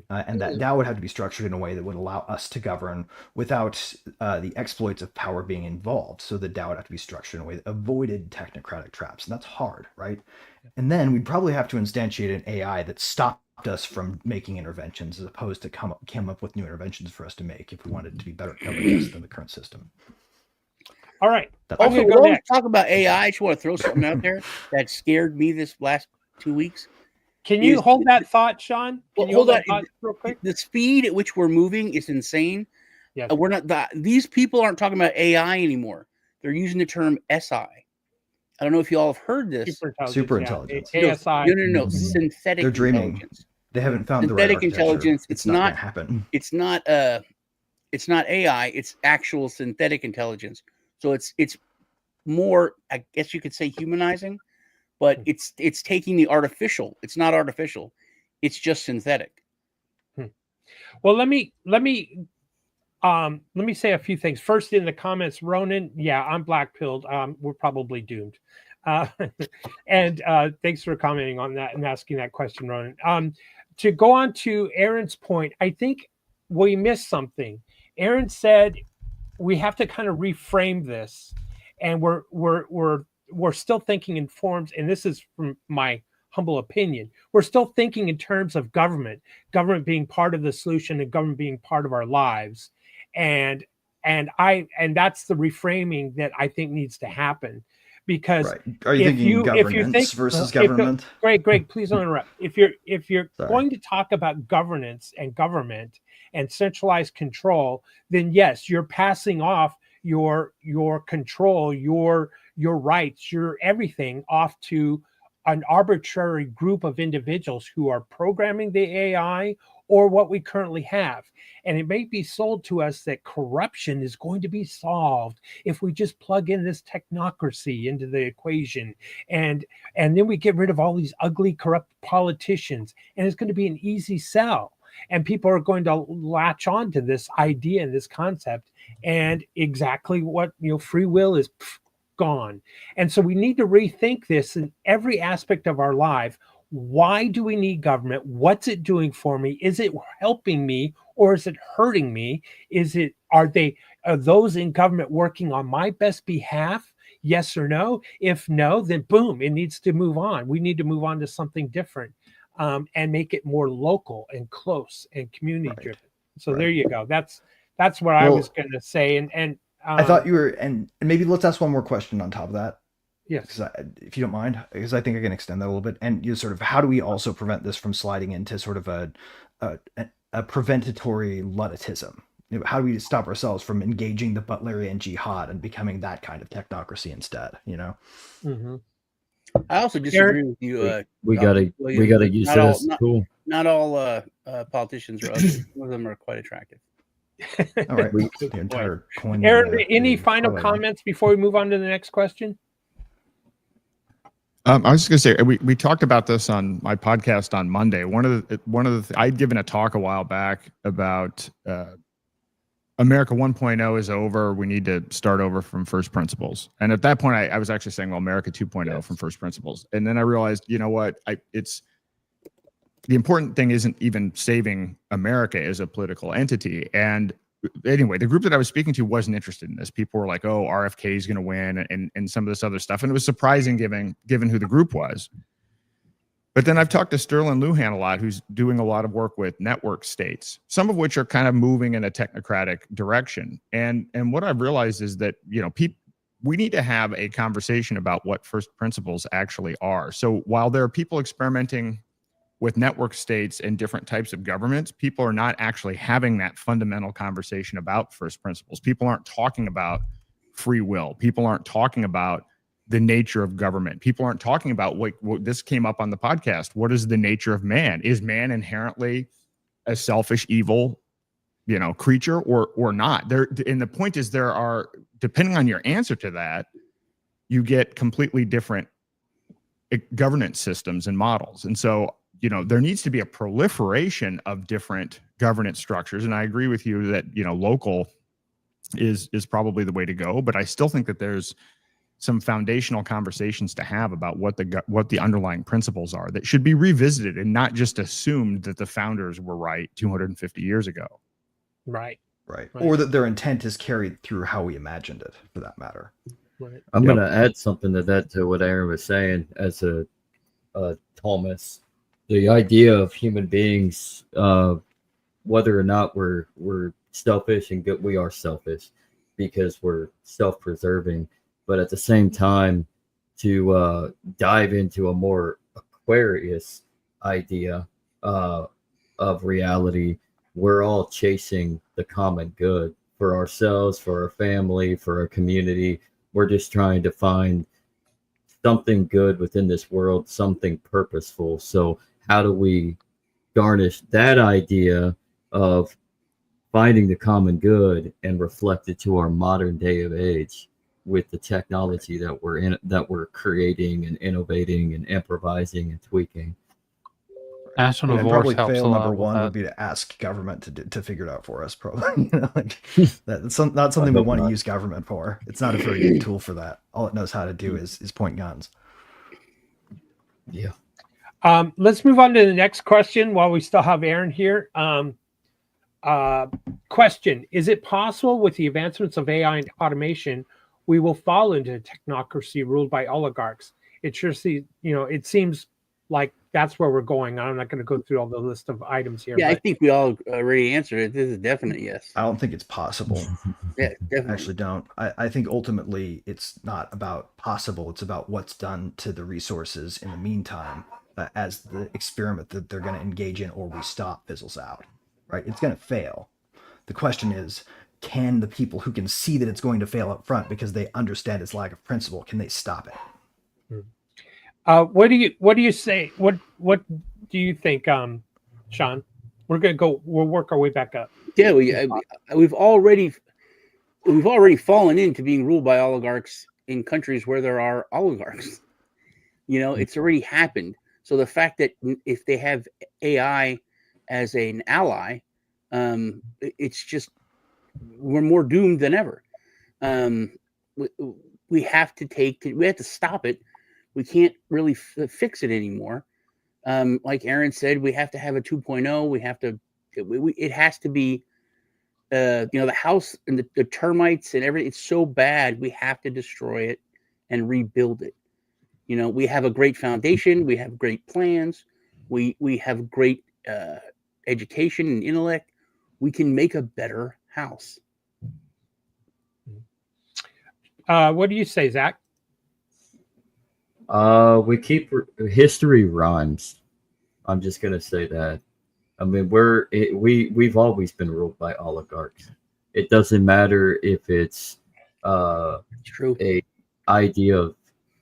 C: And that DAO would have to be structured in a way that would allow us to govern without the exploits of power being involved. So the DAO would have to be structured in a way that avoided technocratic traps. And that's hard, right? And then we'd probably have to instantiate an AI that stopped us from making interventions, as opposed to come up with new interventions for us to make if we wanted it to be better governance than the current system.
B: All right.
D: Also, when we talk about AI, I just want to throw something out there that scared me this last 2 weeks.
B: Can you
D: is-
B: hold that thought, Sean?
D: Well,
B: Can you
D: hold
B: hold
D: on.
B: that thought real quick?
D: The speed at which we're moving is insane.
B: Yes.
D: We're not these people aren't talking about AI anymore. They're using the term SI. I don't know if you all have heard this.
C: Super
B: yeah.
C: intelligence.
B: ASI.
D: No.
F: Mhm.
D: Synthetic
C: They're dreaming.
D: intelligence.
C: They haven't found the right
D: Synthetic
C: architecture.
D: intelligence.
C: It's not going to happen.
D: It's not AI. It's actual synthetic intelligence. So it's more, I guess you could say, humanizing, but it's taking the artificial. It's not artificial. It's just synthetic.
B: Well, let me say a few things. First, in the comments, Ronan, yeah, I'm black pilled. We're probably doomed. And thanks for commenting on that and asking that question, Ronan. To go on to Aaron's point, I think we missed something. Aaron said we have to kind of reframe this, and we're still thinking in forms, and this is from my humble opinion. We're still thinking in terms of government being part of the solution and government being part of our lives. And that's the reframing that I think needs to happen. Because
C: right. Are you thinking governance versus government?
B: Greg, please don't interrupt. If you're going to talk about governance and government and centralized control, then yes, you're passing off your control, your rights, your everything off to an arbitrary group of individuals who are programming the AI or what we currently have. And it may be sold to us that corruption is going to be solved if we just plug in this technocracy into the equation. And then we get rid of all these ugly, corrupt politicians. And it's going to be an easy sell. And people are going to latch on to this idea and this concept. And exactly what, free will is gone. And so we need to rethink this in every aspect of our life. Why do we need government? What's it doing for me? Is it helping me or is it hurting me? Are those in government working on my best behalf? Yes or no? If no, then boom, it needs to move on. We need to move on to something different and make it more local and close and community driven. So there you go. That's what I was going to say. And
C: I thought you were, and maybe let's ask one more question on top of that.
B: Yes.
C: If you don't mind, because I think I can extend that a little bit. And sort of, how do we also prevent this from sliding into sort of a preventatory Ludditism? How do we stop ourselves from engaging the Butlerian jihad and becoming that kind of technocracy instead?
B: Mm-hmm.
D: I also disagree with you.
F: We gotta use this tool.
D: Not all politicians are ugly. Some of them are quite attractive.
C: All right. The entire coin.
B: Aaron, any final comments before we move on to the next question?
G: I was just going to say, we talked about this on my podcast on Monday. I'd given a talk a while back about America 1.0 is over. We need to start over from first principles. And at that point, I was actually saying, well, America 2.0 from first principles. And then I realized, you know what? The important thing isn't even saving America as a political entity. And anyway, the group that I was speaking to wasn't interested in this. People were like, oh, RFK is going to win and some of this other stuff. And it was surprising given who the group was. But then I've talked to Sterling Lujan a lot, who's doing a lot of work with network states, some of which are kind of moving in a technocratic direction. And what I've realized is that, we need to have a conversation about what first principles actually are. So while there are people experimenting with network states and different types of governments, people are not actually having that fundamental conversation about first principles. People aren't talking about free will. People aren't talking about the nature of government. People aren't talking about what this came up on the podcast. What is the nature of man? Is man inherently a selfish, evil, creature or not? And the point is, there are, depending on your answer to that, you get completely different governance systems and models. And so, there needs to be a proliferation of different governance structures. And I agree with you that, local is probably the way to go. But I still think that there's some foundational conversations to have about what the underlying principles are that should be revisited and not just assumed that the founders were right 250 years ago.
B: Right.
C: Or that their intent is carried through how we imagined it, for that matter.
B: Right.
F: I'm going to add something to what Aaron was saying as a Thomas. The idea of human beings, whether or not we're selfish and good, we are selfish because we're self-preserving. But at the same time, to dive into a more Aquarius idea of reality. We're all chasing the common good for ourselves, for our family, for our community. We're just trying to find something good within this world, something purposeful. So how do we garnish that idea of finding the common good and reflect it to our modern day of age with the technology that we're creating and innovating and improvising and tweaking?
H: National
C: And
H: divorce
C: probably
H: helps
C: fail
H: a lot
C: number
H: with
C: one
H: that.
C: would be to ask government to figure it out for us. Probably, that's not something we
F: hope
C: want to
F: not.
C: use government for. It's not a very good tool for that. All it knows how to do is point guns.
F: Yeah.
B: Let's move on to the next question while we still have Aaron here. Question: is it possible with the advancements of AI and automation, we will fall into a technocracy ruled by oligarchs? It sure it seems like that's where we're going. I'm not going to go through all the list of items here.
D: Yeah, I
B: but
D: think we all already answered it. This is a definite yes.
C: I don't think it's possible.
D: Yeah,
C: I
D: definitely.
C: actually don't. I think ultimately it's not about possible. It's about what's done to the resources in the meantime as the experiment that they're going to engage in or we stop fizzles out. Right? It's going to fail. The question is, can the people who can see that it's going to fail up front because they understand its lack of principle, can they stop it?
B: what do you say? What do you think, Sean? We'll work our way back up.
D: Yeah, we've already fallen into being ruled by oligarchs in countries where there are oligarchs. It's already happened. So the fact that if they have AI as an ally, it's just we're more doomed than ever. We have to stop it. We can't really fix it anymore. Like Aaron said, we have to have a 2.0. We have to. It has to be. The house and the termites and everything. It's so bad. We have to destroy it and rebuild it. We have a great foundation. We have great plans. We have great education and intellect. We can make a better house.
B: What do you say, Zach?
F: We keep history rhymes. I'm just gonna say that. I mean, we've always been ruled by oligarchs. It doesn't matter if it's
D: True.
F: a idea of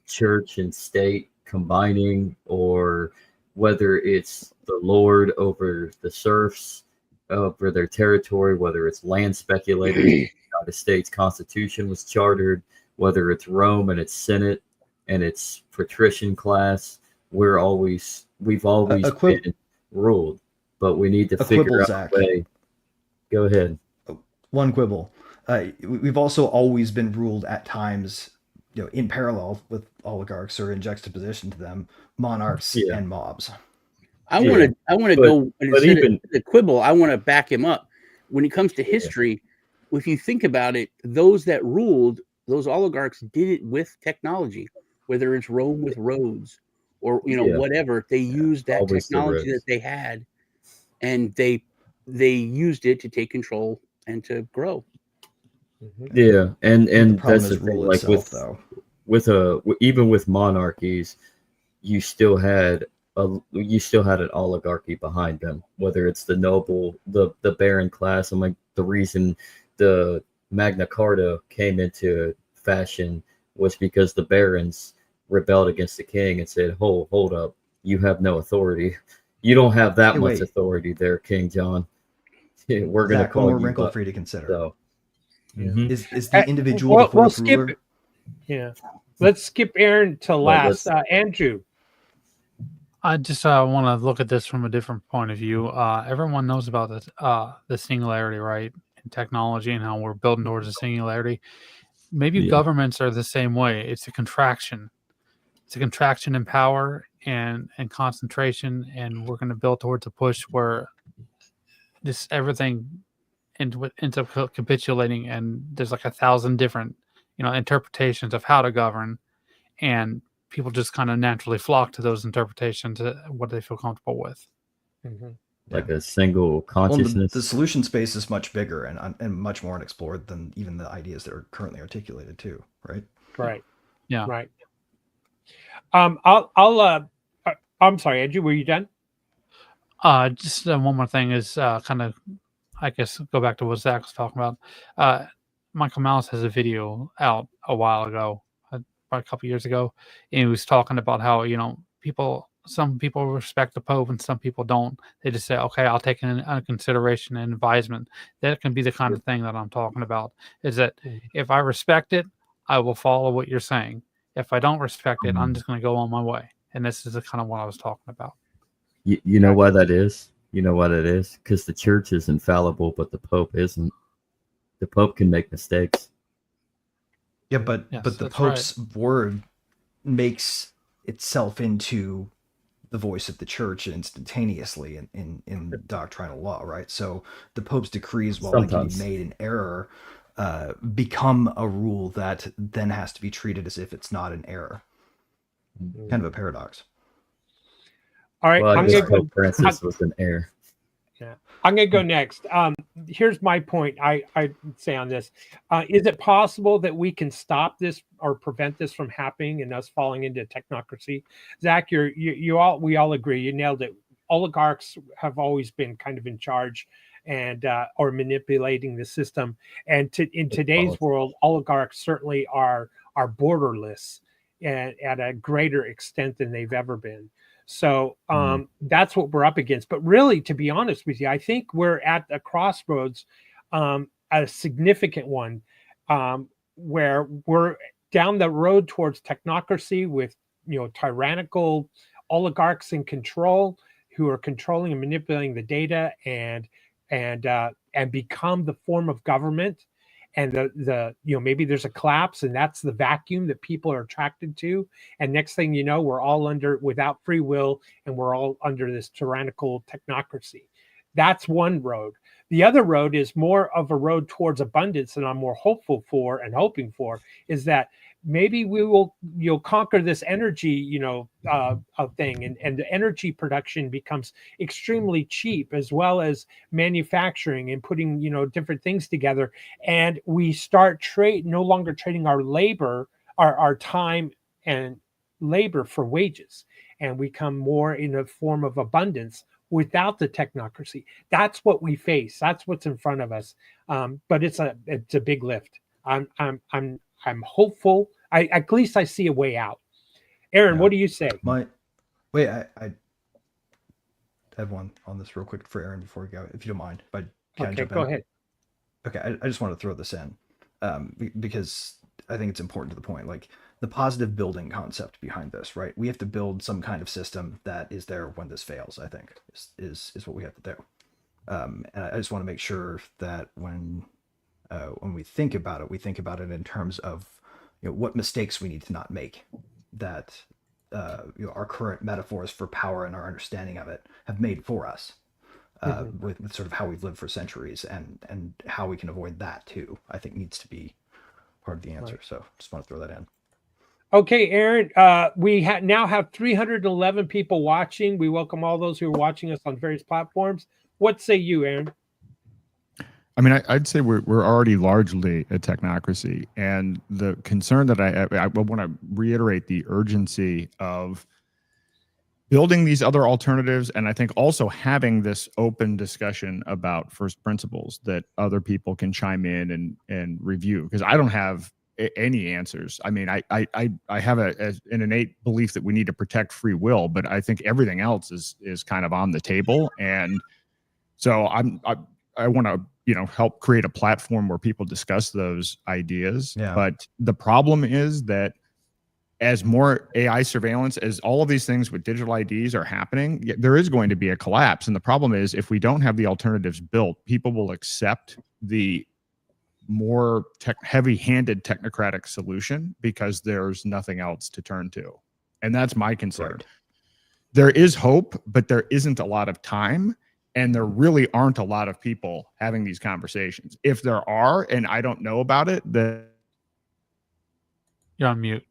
F: church and state combining, or whether it's the lord over the serfs over their territory, whether it's land speculators. The United States Constitution was chartered, whether it's Rome and its Senate and its patrician class. We've always been ruled, but we need to figure out
C: Zach.
F: a way. Go ahead.
C: One quibble. We've also always been ruled at times, in parallel with oligarchs or in juxtaposition to them, monarchs and mobs.
D: I want to go, instead of the quibble, I want to back him up. When it comes to history, if you think about it, those that ruled, those oligarchs did it with technology, whether it's Rome with roads or whatever. They used that technology that they had, and they used it to take control and to grow.
F: Yeah, and that's the thing.
C: Rule
F: Like
C: itself,
F: even with monarchies, you still had an oligarchy behind them, whether it's the noble, the baron class. And like the reason the Magna Carta came into fashion was because the barons rebelled against the king and said, hold up, you have no authority. You don't have that much authority there, King John. We're going to call
C: one more
F: you
C: wrinkle for you to consider.
F: So,
C: is the individual the fourth ruler?
B: Yeah, let's skip Aaron to last. Andrew.
H: I just want to look at this from a different point of view. Everyone knows about the singularity, right, in technology, and how we're building towards a singularity. Maybe governments are the same way. It's a contraction. It's a contraction in power and concentration, and we're going to build towards a push where everything ends up capitulating, and there's like 1,000 different interpretations of how to govern, and people just kind of naturally flock to those interpretations, what they feel comfortable with.
F: Like a single consciousness.
C: The solution space is much bigger and much more unexplored than even the ideas that are currently articulated too, right?
B: Right.
H: Yeah.
B: Right. I'm sorry, Andrew, were you done?
H: Just one more thing is kind of, I guess, go back to what Zach was talking about. Michael Malice has a video out a while ago, about a couple years ago, and he was talking about how, some people respect the Pope and some people don't. They just say, okay, I'll take it into consideration and advisement. That can be the kind of thing that I'm talking about, is that if I respect it, I will follow what you're saying. If I don't respect it, I'm just going to go on my way. And this is the kind of what I was talking about.
F: You know why that is? You know what it is? Because the church is infallible, but the Pope isn't. The Pope can make mistakes.
C: Yeah, but
H: Yes,
C: the
H: that's
C: Pope's word makes itself into the voice of the church instantaneously in doctrinal law, right? So the Pope's decrees, while they can be
F: Sometimes.
C: made in error, become a rule that then has to be treated as if it's not an error. Kind of a paradox.
B: All right,
F: Well, I
B: I'm
F: guess
B: gonna go.
F: Pope Francis was an heir.
B: Yeah, I'm gonna go next. Here's my point. I say on this: is it possible that we can stop this or prevent this from happening and us falling into technocracy? Zach, we all agree. You nailed it. Oligarchs have always been kind of in charge and or manipulating the system. And in today's world, oligarchs certainly are borderless and at a greater extent than they've ever been. So that's what we're up against. But really, to be honest with you, I think we're at a crossroads, a significant one, where we're down the road towards technocracy with, tyrannical oligarchs in control who are controlling and manipulating the data and become the form of government. And maybe there's a collapse, and that's the vacuum that people are attracted to. And next thing you know, we're all without free will, and we're all under this tyrannical technocracy. That's one road. The other road is more of a road towards abundance, and I'm more hopeful for and hoping for is that maybe you'll conquer this energy, thing, and the energy production becomes extremely cheap, as well as manufacturing and putting, different things together. And we start no longer trading our labor, our time and labor for wages, and we come more in a form of abundance without the technocracy. That's what we face. That's what's in front of us. But it's a big lift. I'm hopeful. At least I see a way out. Aaron,
C: Yeah.
B: what do you say?
C: I have one on this real quick for Aaron before we go, if you don't mind. If I can jump
B: Go
C: in.
B: ahead.
C: Okay, I just want to throw this in because I think it's important to the point. Like the positive building concept behind this, right? We have to build some kind of system that is there when this fails. I think is what we have to do. And I just want to make sure that when we think about it, we think about it in terms of what mistakes we need to not make. That our current metaphors for power and our understanding of it have made for us. With sort of how we've lived for centuries and how we can avoid that too, I think needs to be part of the answer. Right. So just want to throw that in.
B: Okay, Aaron, we now have 311 people watching. We welcome all those who are watching us on various platforms. What say you, Aaron?
G: I mean, I'd say we're already largely a technocracy, and the concern that I want to reiterate the urgency of building these other alternatives, and I think also having this open discussion about first principles that other people can chime in and review, because I don't have any answers. I mean, I have an innate belief that we need to protect free will, but I think everything else is kind of on the table, and so I want to help create a platform where people discuss those ideas. Yeah. But the problem is that as more AI surveillance, as all of these things with digital IDs are happening, there is going to be a collapse. And the problem is, if we don't have the alternatives built, people will accept the more heavy-handed technocratic solution because there's nothing else to turn to. And that's my concern. Right. There is hope, but there isn't a lot of time. And there really aren't a lot of people having these conversations. If there are, and I don't know about it, then
H: you're on mute.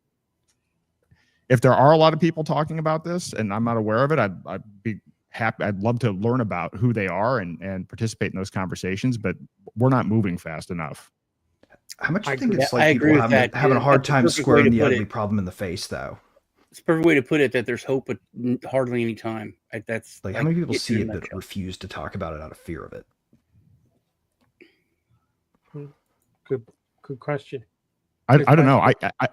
G: If there are a lot of people talking about this and I'm not aware of it, I'd be happy. I'd love to learn about who they are and participate in those conversations, but we're not moving fast enough.
C: How much do you think it's like people having a hard time squaring the ugly problem in the face, though?
D: It's a perfect way to put it, that there's hope at hardly any time. That's
C: Like, how many people
D: it
C: see
D: in
C: it
D: a
C: but
D: nutshell.
C: refuse to talk about it out of fear of it?
B: Good question.
G: I don't know.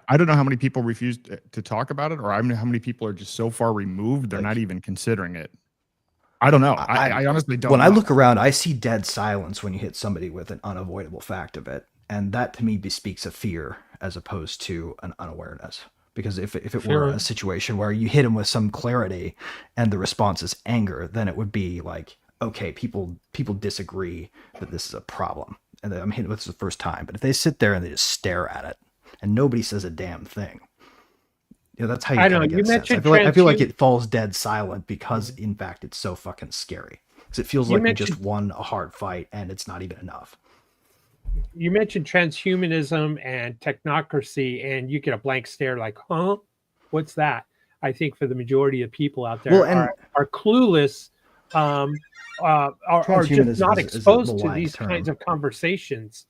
G: I don't know how many people refuse to talk about it, or how many people are just so far removed they're not even considering it. I don't know. I honestly don't
C: When
G: know.
C: I look around, I see dead silence when you hit somebody with an unavoidable fact of it. And that to me bespeaks of fear as opposed to an unawareness. Because if it were a situation where you hit them with some clarity and the response is anger, then it would be like, okay, people disagree that this is a problem. And I'm hitting with this the first time. But if they sit there and they just stare at it and nobody says a damn thing, that's how you kind of get a sense. I feel like it falls dead silent because, in fact, it's so fucking scary. Because it feels like we just won a hard fight and it's not even enough.
B: You mentioned transhumanism and technocracy, and you get a blank stare like, huh? What's that? I think for the majority of people out there are clueless, are just not exposed to these kinds of conversations.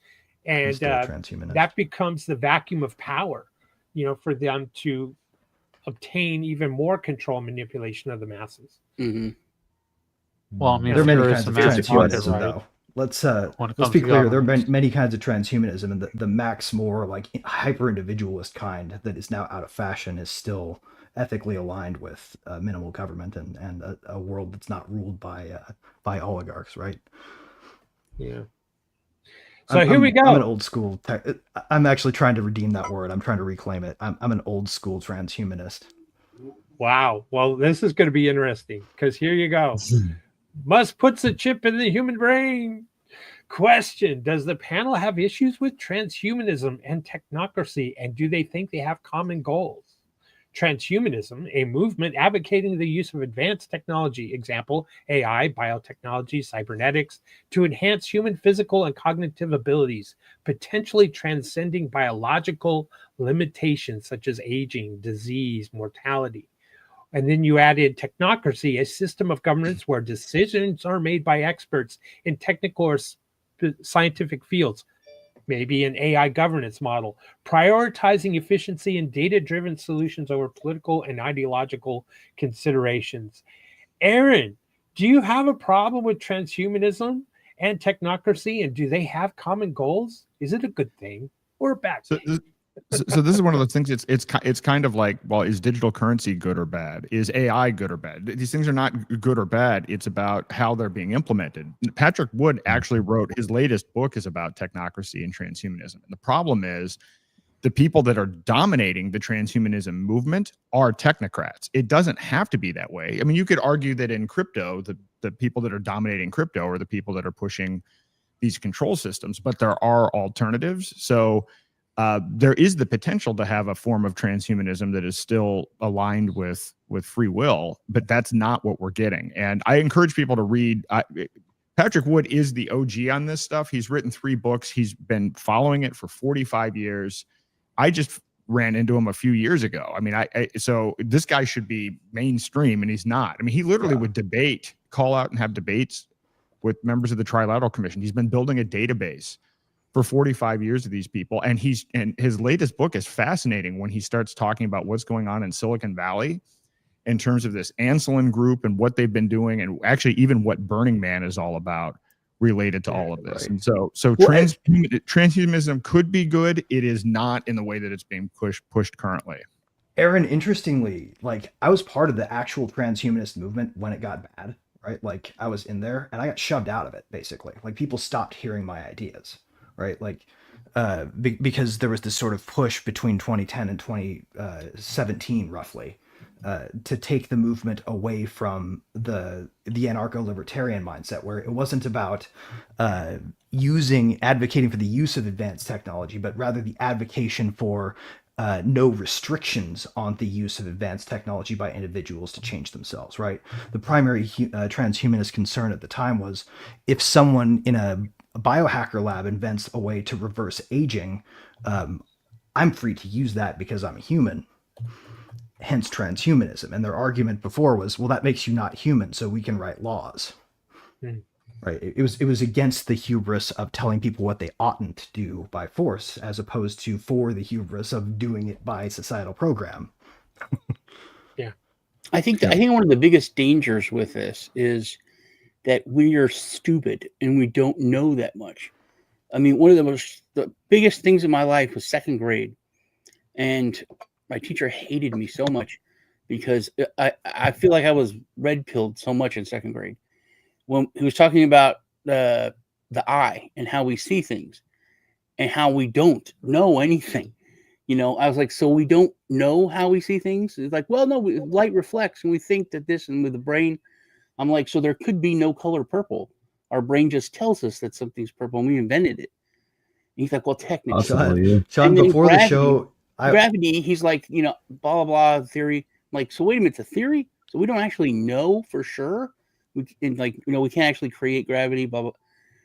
B: And that becomes the vacuum of power, for them to obtain even more control and manipulation of the masses.
D: Mm-hmm.
H: Well, I mean,
C: there are many kinds of transhumanism, though. Let's be clear. There are many kinds of transhumanism, and the max more like hyper individualist kind that is now out of fashion is still ethically aligned with minimal government and a world that's not ruled by oligarchs, right?
B: Yeah. So here we go.
C: I'm an old school. I'm actually trying to redeem that word. I'm trying to reclaim it. I'm an old school transhumanist.
B: Wow. Well, this is going to be interesting because here you go. Musk puts a chip in the human brain. Question: does the panel have issues with transhumanism and technocracy, and do they think they have common goals? Transhumanism, a movement advocating the use of advanced technology, example, AI, biotechnology, cybernetics, to enhance human physical and cognitive abilities, potentially transcending biological limitations such as aging, disease, mortality. And then you add in technocracy, a system of governance where decisions are made by experts in technical or scientific fields, maybe an AI governance model, prioritizing efficiency and data-driven solutions over political and ideological considerations. Aaron, do you have a problem with transhumanism and technocracy, and do they have common goals? Is it a good thing or a bad thing?
G: So this is one of those things. It's kind of like, well, is digital currency good or bad? Is AI good or bad? These things are not good or bad. It's about how they're being implemented. Patrick Wood actually wrote his latest book is about technocracy and transhumanism. And the problem is the people that are dominating the transhumanism movement are technocrats. It doesn't have to be that way. I mean, you could argue that in crypto, the people that are dominating crypto are the people that are pushing these control systems, but there are alternatives. So there is the potential to have a form of transhumanism that is still aligned with free will, but that's not what we're getting. And I encourage people to read. Patrick Wood is the OG on this stuff. He's written 3 books. He's been following it for 45 years. I just ran into him a few years ago. I mean, so this guy should be mainstream, and he's not. I mean, he literally would call out and have debates with members of the Trilateral Commission. He's been building a database for 45 years of these people. And his latest book is fascinating when he starts talking about what's going on in Silicon Valley in terms of this Anselin group and what they've been doing, and actually even what Burning Man is all about related to all of this. Right. And so transhumanism could be good. It is not in the way that it's being pushed currently.
C: Aaron, interestingly, like I was part of the actual transhumanist movement when it got bad, right? Like I was in there and I got shoved out of it, basically. Like people stopped hearing my ideas. Right, like because there was this sort of push between 2010 and 2017, roughly, to take the movement away from the anarcho-libertarian mindset, where it wasn't about advocating for the use of advanced technology, but rather the advocation for no restrictions on the use of advanced technology by individuals to change themselves. Right, the primary transhumanist concern at the time was if someone in a biohacker lab invents a way to reverse aging, I'm free to use that because I'm a human, hence transhumanism. And their argument before was, well, that makes you not human, so we can write laws. Right? It was against the hubris of telling people what they oughtn't to do by force, as opposed to for the hubris of doing it by societal program.
D: I think one of the biggest dangers with this is that we are stupid and we don't know that much. I mean, one of the biggest things in my life was second grade, and my teacher hated me so much because I feel like I was red pilled so much in second grade when he was talking about the eye and how we see things and how we don't know anything. You know, I was like, so we don't know how we see things? It's like, well, no, light reflects and we think that this, and with the brain, I'm like, so there could be no color purple. Our brain just tells us that something's purple and we invented it. And he's like, well, technically.
C: Sean,
D: And then
C: before the show,
D: gravity, he's like, you know, blah, blah, blah, theory. I'm like, so wait a minute, it's a theory? So we don't actually know for sure? We can't actually create gravity, blah, blah.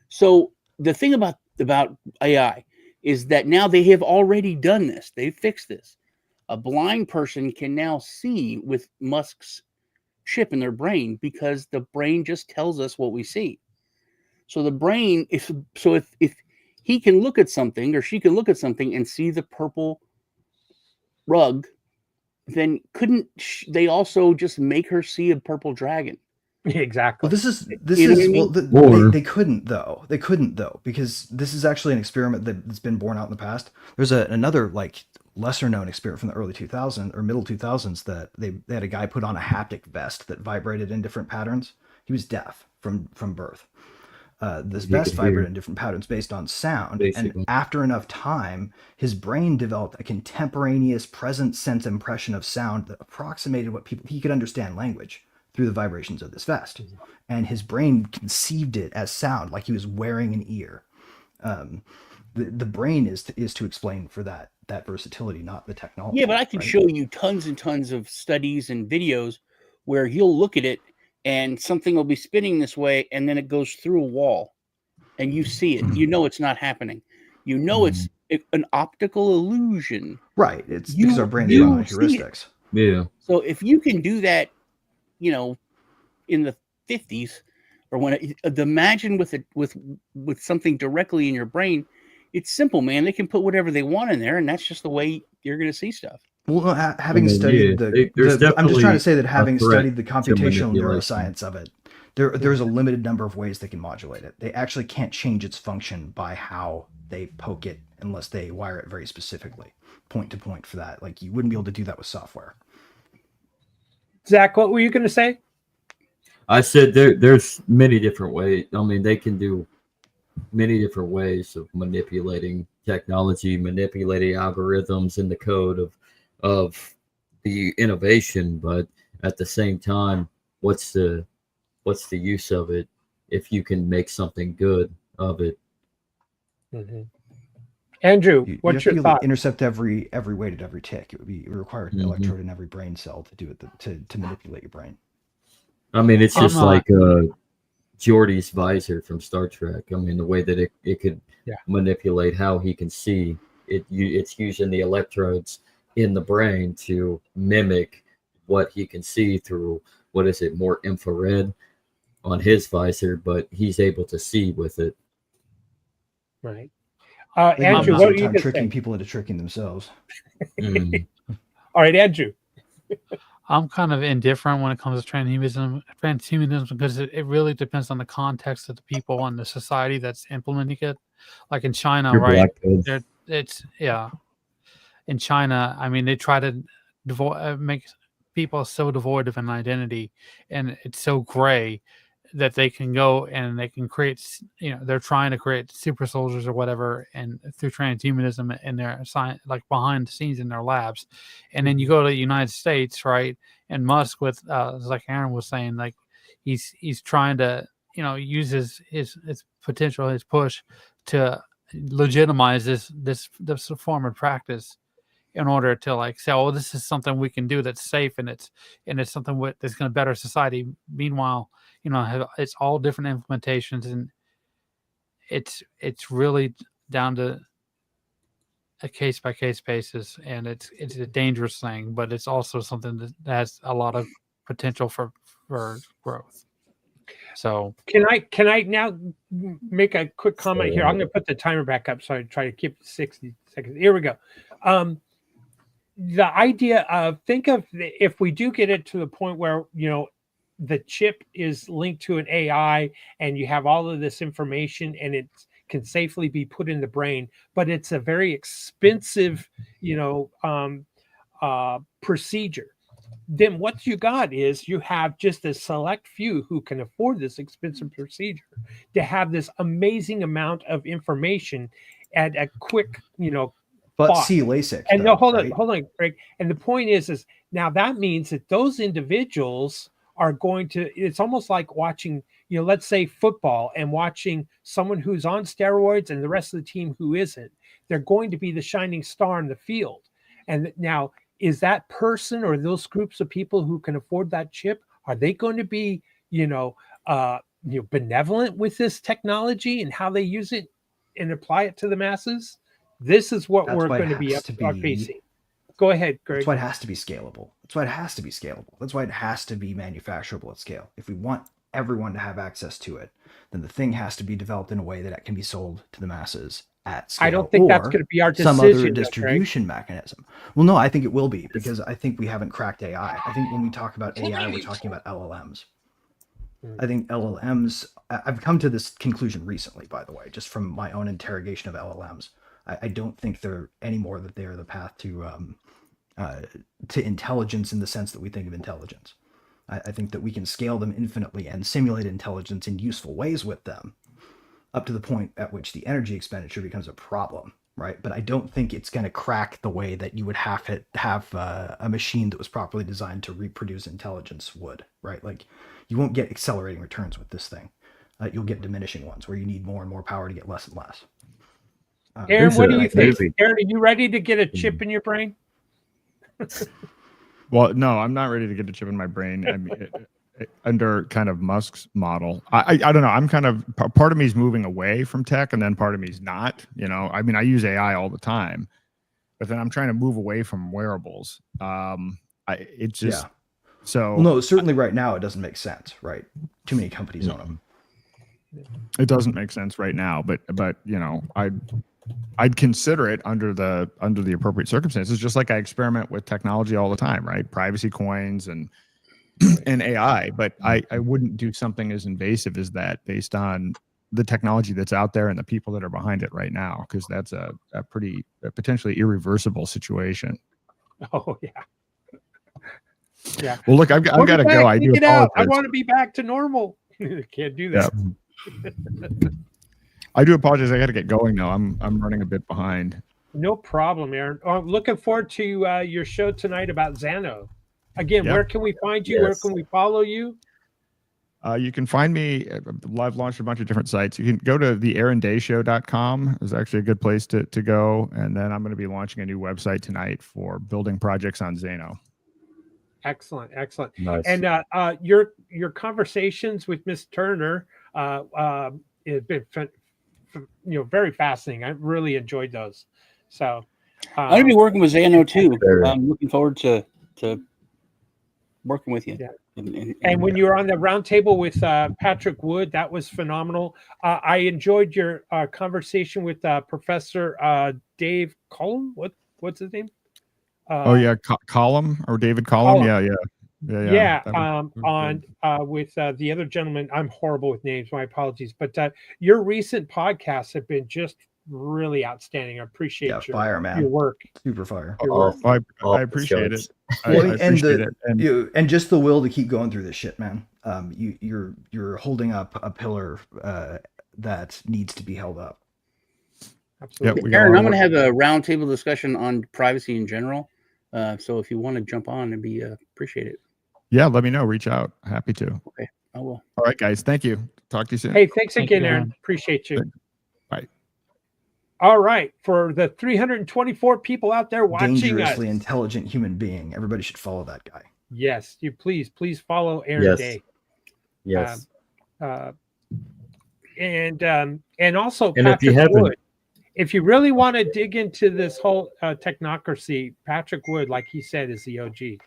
D: So the thing about AI is that now they have already done this. They've fixed this. A blind person can now see with Musk's chip in their brain because the brain just tells us what we see. So the brain, if he can look at something or she can look at something and see the purple rug, then couldn't they also just make her see a purple dragon?
B: Exactly.
C: Well, they couldn't though. They couldn't though, because this is actually an experiment that's been borne out in the past. There's another like lesser known experiment from the early 2000s or middle 2000s that they had a guy put on a haptic vest that vibrated in different patterns. He was deaf from birth. This vest vibrated in different patterns based on sound. Basically. And after enough time, his brain developed a contemporaneous present sense impression of sound that approximated what he could understand language through the vibrations of this vest. And his brain conceived it as sound, like he was wearing an ear. The brain is to explain for that versatility, not the technology.
D: Yeah, but I can show you tons and tons of studies and videos where you'll look at it and something will be spinning this way and then it goes through a wall and you see it. You know it's not happening. You know it's an optical illusion.
C: Right. It's because our brains run on heuristics.
F: Yeah.
D: So if you can do that, you know, in the 50s or when imagine with something directly in your brain, it's simple, man. They can put whatever they want in there and that's just the way you're going to see stuff.
C: Well, having studied I'm just trying to say that having studied the computational neuroscience of it, there's a limited number of ways they can modulate it. They actually can't change its function by how they poke it unless they wire it very specifically, point to point for that. Like you wouldn't be able to do that with software.
B: Zach, what were you going to say?
F: I said there's many different ways. I mean, they can do many different ways of manipulating technology, manipulating algorithms in the code of the innovation, but at the same time, what's the use of it if you can make something good of it?
B: Mm-hmm. Andrew, what's your thought?
C: Intercept every weight at every tick. It would require an electrode in every brain cell to do it to manipulate your brain.
F: I mean, it's just like Geordi's visor from Star Trek. I mean, the way that it could manipulate how he can see it's using the electrodes in the brain to mimic what he can see through more infrared on his visor, but he's able to see with it.
B: Right. Andrew, what are you
C: tricking people into tricking themselves?
B: All right, Andrew.
H: I'm kind of indifferent when it comes to transhumanism because it really depends on the context of the people and the society that's implementing it. Like in China, right? In China, I mean, they try to make people so devoid of an identity, and it's so gray that they can go and they can create, they're trying to create super soldiers or whatever, and through transhumanism in their science, like behind the scenes in their labs. And then you go to the United States, right? And Musk, with like Aaron was saying, like he's trying to, use his potential, his push to legitimize this form of practice in order to like say, oh, this is something we can do that's safe and it's something that's going to better society. Meanwhile, it's all different implementations, and it's really down to a case by case basis, and it's a dangerous thing, but it's also something that has a lot of potential for growth. So
B: can I now make a quick comment here? I'm going to put the timer back up so I try to keep 60 seconds. Here we go. the idea of if we do get it to the point where the chip is linked to an AI and you have all of this information and it can safely be put in the brain, but it's a very expensive procedure. Then what you got is you have just a select few who can afford this expensive procedure to have this amazing amount of information at a quick,
C: But
B: thought.
C: see LASIK.
B: And
C: though,
B: no, hold
C: right?
B: on, Greg. And the point is now that means that those individuals are going to, it's almost like watching, let's say football and watching someone who's on steroids and the rest of the team who isn't. They're going to be the shining star in the field. And now, is that person or those groups of people who can afford that chip, are they going to be, benevolent with this technology and how they use it and apply it to the masses? This is what
C: That's
B: we're
C: why it
B: going to be
C: has
B: up
C: to be-
B: facing. Go ahead, Greg.
C: That's why it has to be scalable. That's why it has to be scalable. That's why it has to be manufacturable at scale. If we want everyone to have access to it, then the thing has to be developed in a way that it can be sold to the masses at scale.
B: I don't think that's
C: or
B: going to be our
C: some other
B: decision, though, Greg.
C: distribution mechanism. Well, no, I think it will be, because I think we haven't cracked AI. I think when we talk about AI, we're talking about LLMs. I think LLMs, I've come to this conclusion recently, by the way, just from my own interrogation of LLMs. I don't think they're anymore that they're the path to intelligence in the sense that we think of intelligence. I think that we can scale them infinitely and simulate intelligence in useful ways with them, up to the point at which the energy expenditure becomes a problem, right? But I don't think it's going to crack the way that you would have a machine that was properly designed to reproduce intelligence would, right? Like, you won't get accelerating returns with this thing. You'll get diminishing ones where you need more and more power to get less and less.
B: Aaron, what do you think?
F: movie.
B: Aaron, are you ready to get a chip in your brain?
G: Well, no, I'm not ready to get a chip in my brain. I mean, under kind of Musk's model, I don't know. I'm kind of, part of me is moving away from tech, and then part of me is not. I mean, I use AI all the time, but then I'm trying to move away from wearables. It's just so.
C: Well, no, certainly right now it doesn't make sense, right? Too many companies own them.
G: It doesn't make sense right now, but I'd consider it under the appropriate circumstances, just like I experiment with technology all the time, right? Privacy coins and AI, but I wouldn't do something as invasive as that based on the technology that's out there and the people that are behind it right now, because that's a pretty potentially irreversible situation.
B: Oh yeah. Yeah.
G: Well, look, I've got to go. I do apologize.
B: I want to be back to normal. Can't do that.
G: Yeah. I do apologize. I got to get going now. I'm running a bit behind.
B: No problem, Aaron. I'm looking forward to your show tonight about Xano. Again,
G: Yep.
B: Where can we find you?
F: Yes.
B: Where can we follow you?
G: You can find me. I've launched a bunch of different sites. You can go to theaarondayshow.com. It's actually a good place to go. And then I'm going to be launching a new website tonight for building projects on Xano.
B: Excellent.
F: Nice.
B: And your conversations with Miss Turner have been very fascinating. I really enjoyed those. So
D: I'm going to be working with Xano too.
F: Very.
D: I'm looking forward to working with you.
B: Yeah.
D: And
B: when you were on the roundtable with Patrick Wood, that was phenomenal. I enjoyed your conversation with Professor Dave Cullum. What's his name?
G: Column or David Column.
B: Cullum.
G: Yeah.
B: With the other gentleman. I'm horrible with names. My apologies. But your recent podcasts have been just really outstanding. I appreciate
C: fire, man.
B: your work.
C: Super fire.
G: I appreciate it. I
C: Well,
G: appreciate it.
C: And just the will to keep going through this shit, man. You're holding up a pillar that needs to be held up.
B: Absolutely.
D: Aaron, I'm going to have a roundtable discussion on privacy in general. So if you want to jump on, it'd be appreciated.
G: Yeah, let me know. Reach out. Happy to.
D: Okay, I will.
G: All right, guys. Thank you. Talk to you soon.
B: Hey, thanks
H: Thank
B: again,
H: you,
B: Aaron.
H: Aaron.
B: Appreciate you.
G: Bye.
B: All right. For the 324 people out there watching us.
C: Dangerously intelligent human being. Everybody should follow that guy.
B: Yes, you please follow Aaron
F: Yes.
B: Day.
F: Yes.
B: And also
F: And if you
B: Patrick
F: haven't-
B: Wood. If you really want to dig into this whole technocracy, Patrick Wood, like he said, is the OG.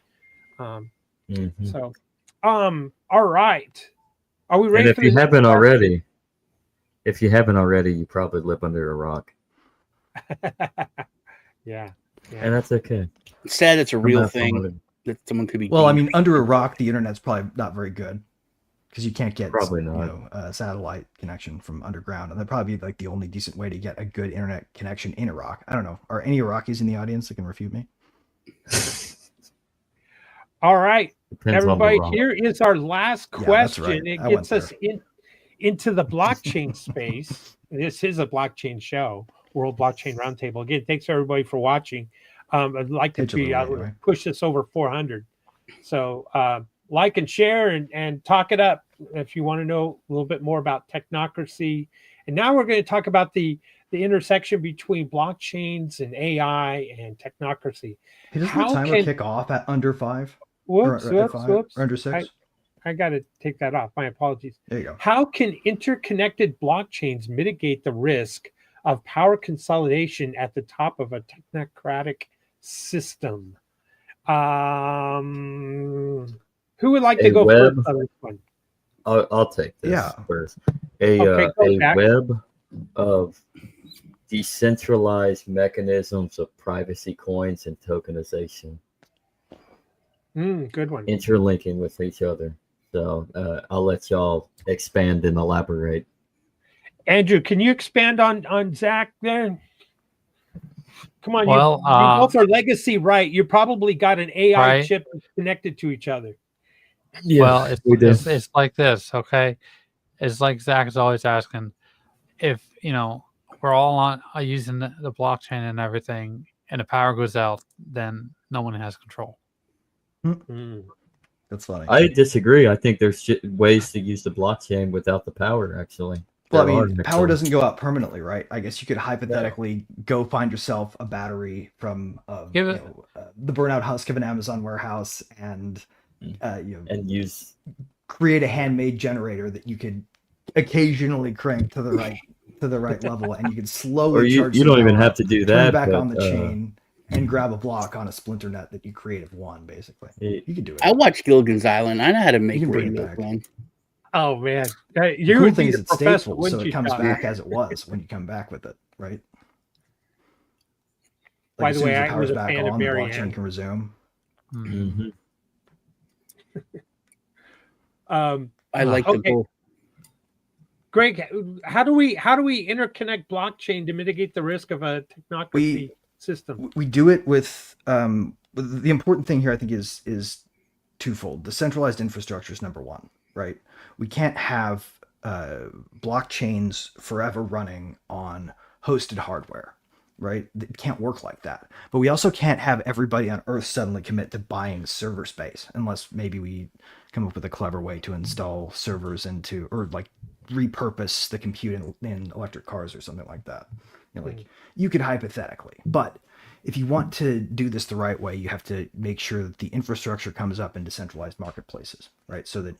F: Mhm.
B: So, all right. Are we ready?
F: And if
B: for
F: you
B: the
F: haven't
B: next
F: already, you probably live under a rock.
B: yeah.
F: And that's okay.
D: It's sad it's a
F: I'm
D: real
F: not
D: thing
F: familiar.
D: that someone could be.
C: Well, I mean,
D: dangerous.
C: under a rock, the internet's probably not very good because you can't get
F: Probably
C: you
F: not.
C: know, a satellite connection from underground, and that'd probably be like the only decent way to get a good internet connection in Iraq. I don't know. Are any Iraqis in the audience that can refute me?
B: All right,
F: Depends on the
B: everybody.
F: rock.
B: Here is our last
C: Yeah, that's
B: question.
C: right.
B: It
C: I went
B: gets us into the blockchain space. This is a blockchain show, World Blockchain Roundtable. Again, thanks everybody for watching. I'd like to
C: Pitch a little anyway.
B: push this over 400. So like and share and talk it up if you want to know a little bit more about technocracy. And now we're going to talk about the intersection between blockchains and AI and technocracy.
C: Hey, doesn't the timer kick off at under 5?
B: Whoops,
C: or at 5? Or under 6?
B: I got to take that off. My apologies.
C: There you go.
B: How can interconnected blockchains mitigate the risk of power consolidation at the top of a technocratic system? Who would like to go first on this one?
F: I'll take this first. A
B: Jack.
F: web of decentralized mechanisms of privacy coins and tokenization.
B: Good one.
F: Interlinking with each other. So I'll let y'all expand and elaborate.
B: Andrew, can you expand on Zach there? Come on,
H: Well,
B: you both are legacy, right? You probably got an AI chip connected to each other.
H: Yeah, well, it's like this, okay? It's like Zach is always asking, if we're all on using the blockchain and everything, and the power goes out, then no one has control.
C: That's funny.
F: I disagree. I think there's ways to use the blockchain without the power, actually.
C: Well, I mean, power doesn't go out permanently, right? I guess you could hypothetically go find yourself a battery from the burnout husk of an Amazon warehouse and create a handmade generator that you could occasionally crank to the right level, and you can slowly charge.
F: You don't even have to do that.
C: Turn back on the chain and grab a block on a splinter net that you create of one. Basically, you can do it.
D: I watched Gilligan's Island. I know how to make radio one.
B: Oh man,
C: the cool thing is it's stateful, so it comes back as it was when you come back with it, right?
B: By the way, I was a
C: back
B: fan
C: on,
B: of
C: the
B: Mary
C: blockchain
B: Ann.
C: can resume.
F: Mm-hmm.
D: I like the goal.
B: Greg, how do we interconnect blockchain to mitigate the risk of a technocracy system?
C: We do it with the important thing here, I think, is twofold. The centralized infrastructure is number one, right? We can't have blockchains forever running on hosted hardware, right? It can't work like that. But we also can't have everybody on Earth suddenly commit to buying server space, unless maybe we come up with a clever way to install servers into, or like repurpose the compute in electric cars or something like that. You could hypothetically, but if you want to do this the right way, you have to make sure that the infrastructure comes up in decentralized marketplaces, right? So that,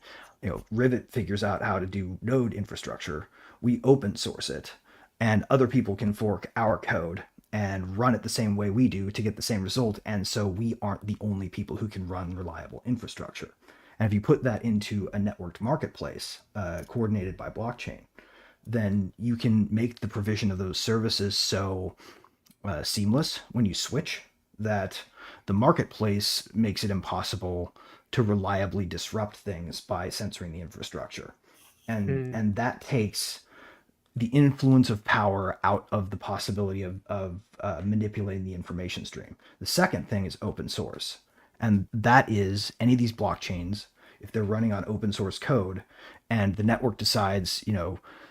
C: Rivet figures out how to do node infrastructure. We open source it, and other people can fork our code and run it the same way we do to get the same result. And so we aren't the only people who can run reliable infrastructure. And if you put that into a networked marketplace, coordinated by blockchain, then you can make the provision of those services so seamless when you switch that the marketplace makes it impossible to reliably disrupt things by censoring the infrastructure. And that takes the influence of power out of the possibility of manipulating the information stream. The second thing is open source. And that is any of these blockchains, if they're running on open source code and the network decides,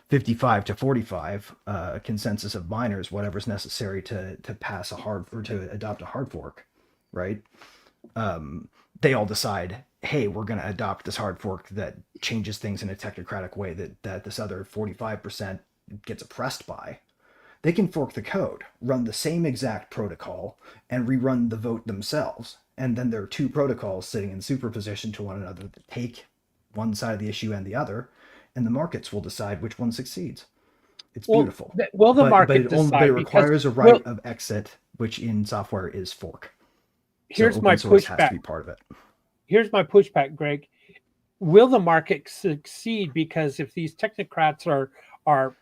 C: 55 to 45 consensus of miners, whatever's necessary to pass to adopt a hard fork, right? They all decide, hey, we're going to adopt this hard fork that changes things in a technocratic way that this other 45% gets oppressed by. They can fork the code, run the same exact protocol, and rerun the vote themselves. And then there are two protocols sitting in superposition to one another that take one side of the issue and the other, and the markets will decide which one succeeds. It's beautiful.
B: Will the market decide?
C: But it requires a right of exit, which in software is fork.
B: Here's
C: so
B: my
C: pushback. Has to be part of it.
B: Here's my pushback, Greg. Will the market succeed? Because if these technocrats are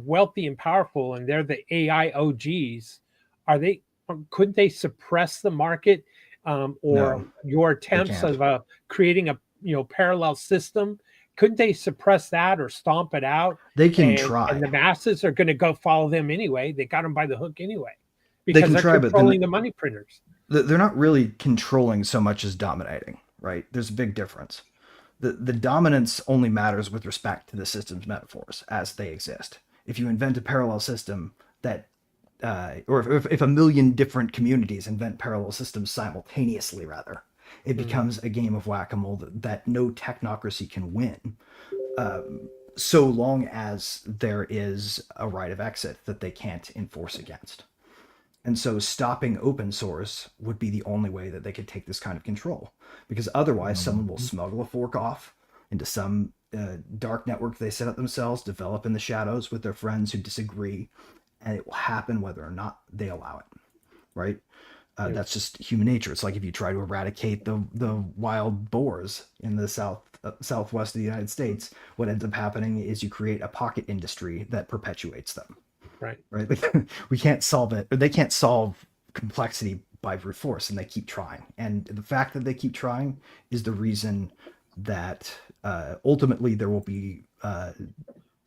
B: wealthy and powerful, and they're the AI OGs, are they couldn't they suppress the market, or
C: No,
B: your attempts
C: can't.
B: of creating a parallel system? Couldn't they suppress that or stomp it out?
C: They can
B: And
C: try.
B: the masses are going to go follow them anyway. They got them by the hook anyway,
C: They
B: because
C: can
B: they're
C: try, but
B: controlling
C: then
B: the money printers.
C: they're not really controlling so much as dominating, right? There's a big difference. The dominance only matters with respect to the system's metaphors as they exist. If you invent a parallel system that, or if a million different communities invent parallel systems simultaneously, rather, it becomes a game of whack-a-mole that no technocracy can win, so long as there is a right of exit that they can't enforce against. And so stopping open source would be the only way that they could take this kind of control, because otherwise someone will smuggle a fork off into some dark network they set up themselves, develop in the shadows with their friends who disagree, and it will happen whether or not they allow it, right? That's just human nature. It's like if you try to eradicate the wild boars in the southwest of the United States, what ends up happening is you create a pocket industry that perpetuates them.
B: Right.
C: We can't solve it, or they can't solve complexity by brute force, and they keep trying. And the fact that they keep trying is the reason that ultimately there will be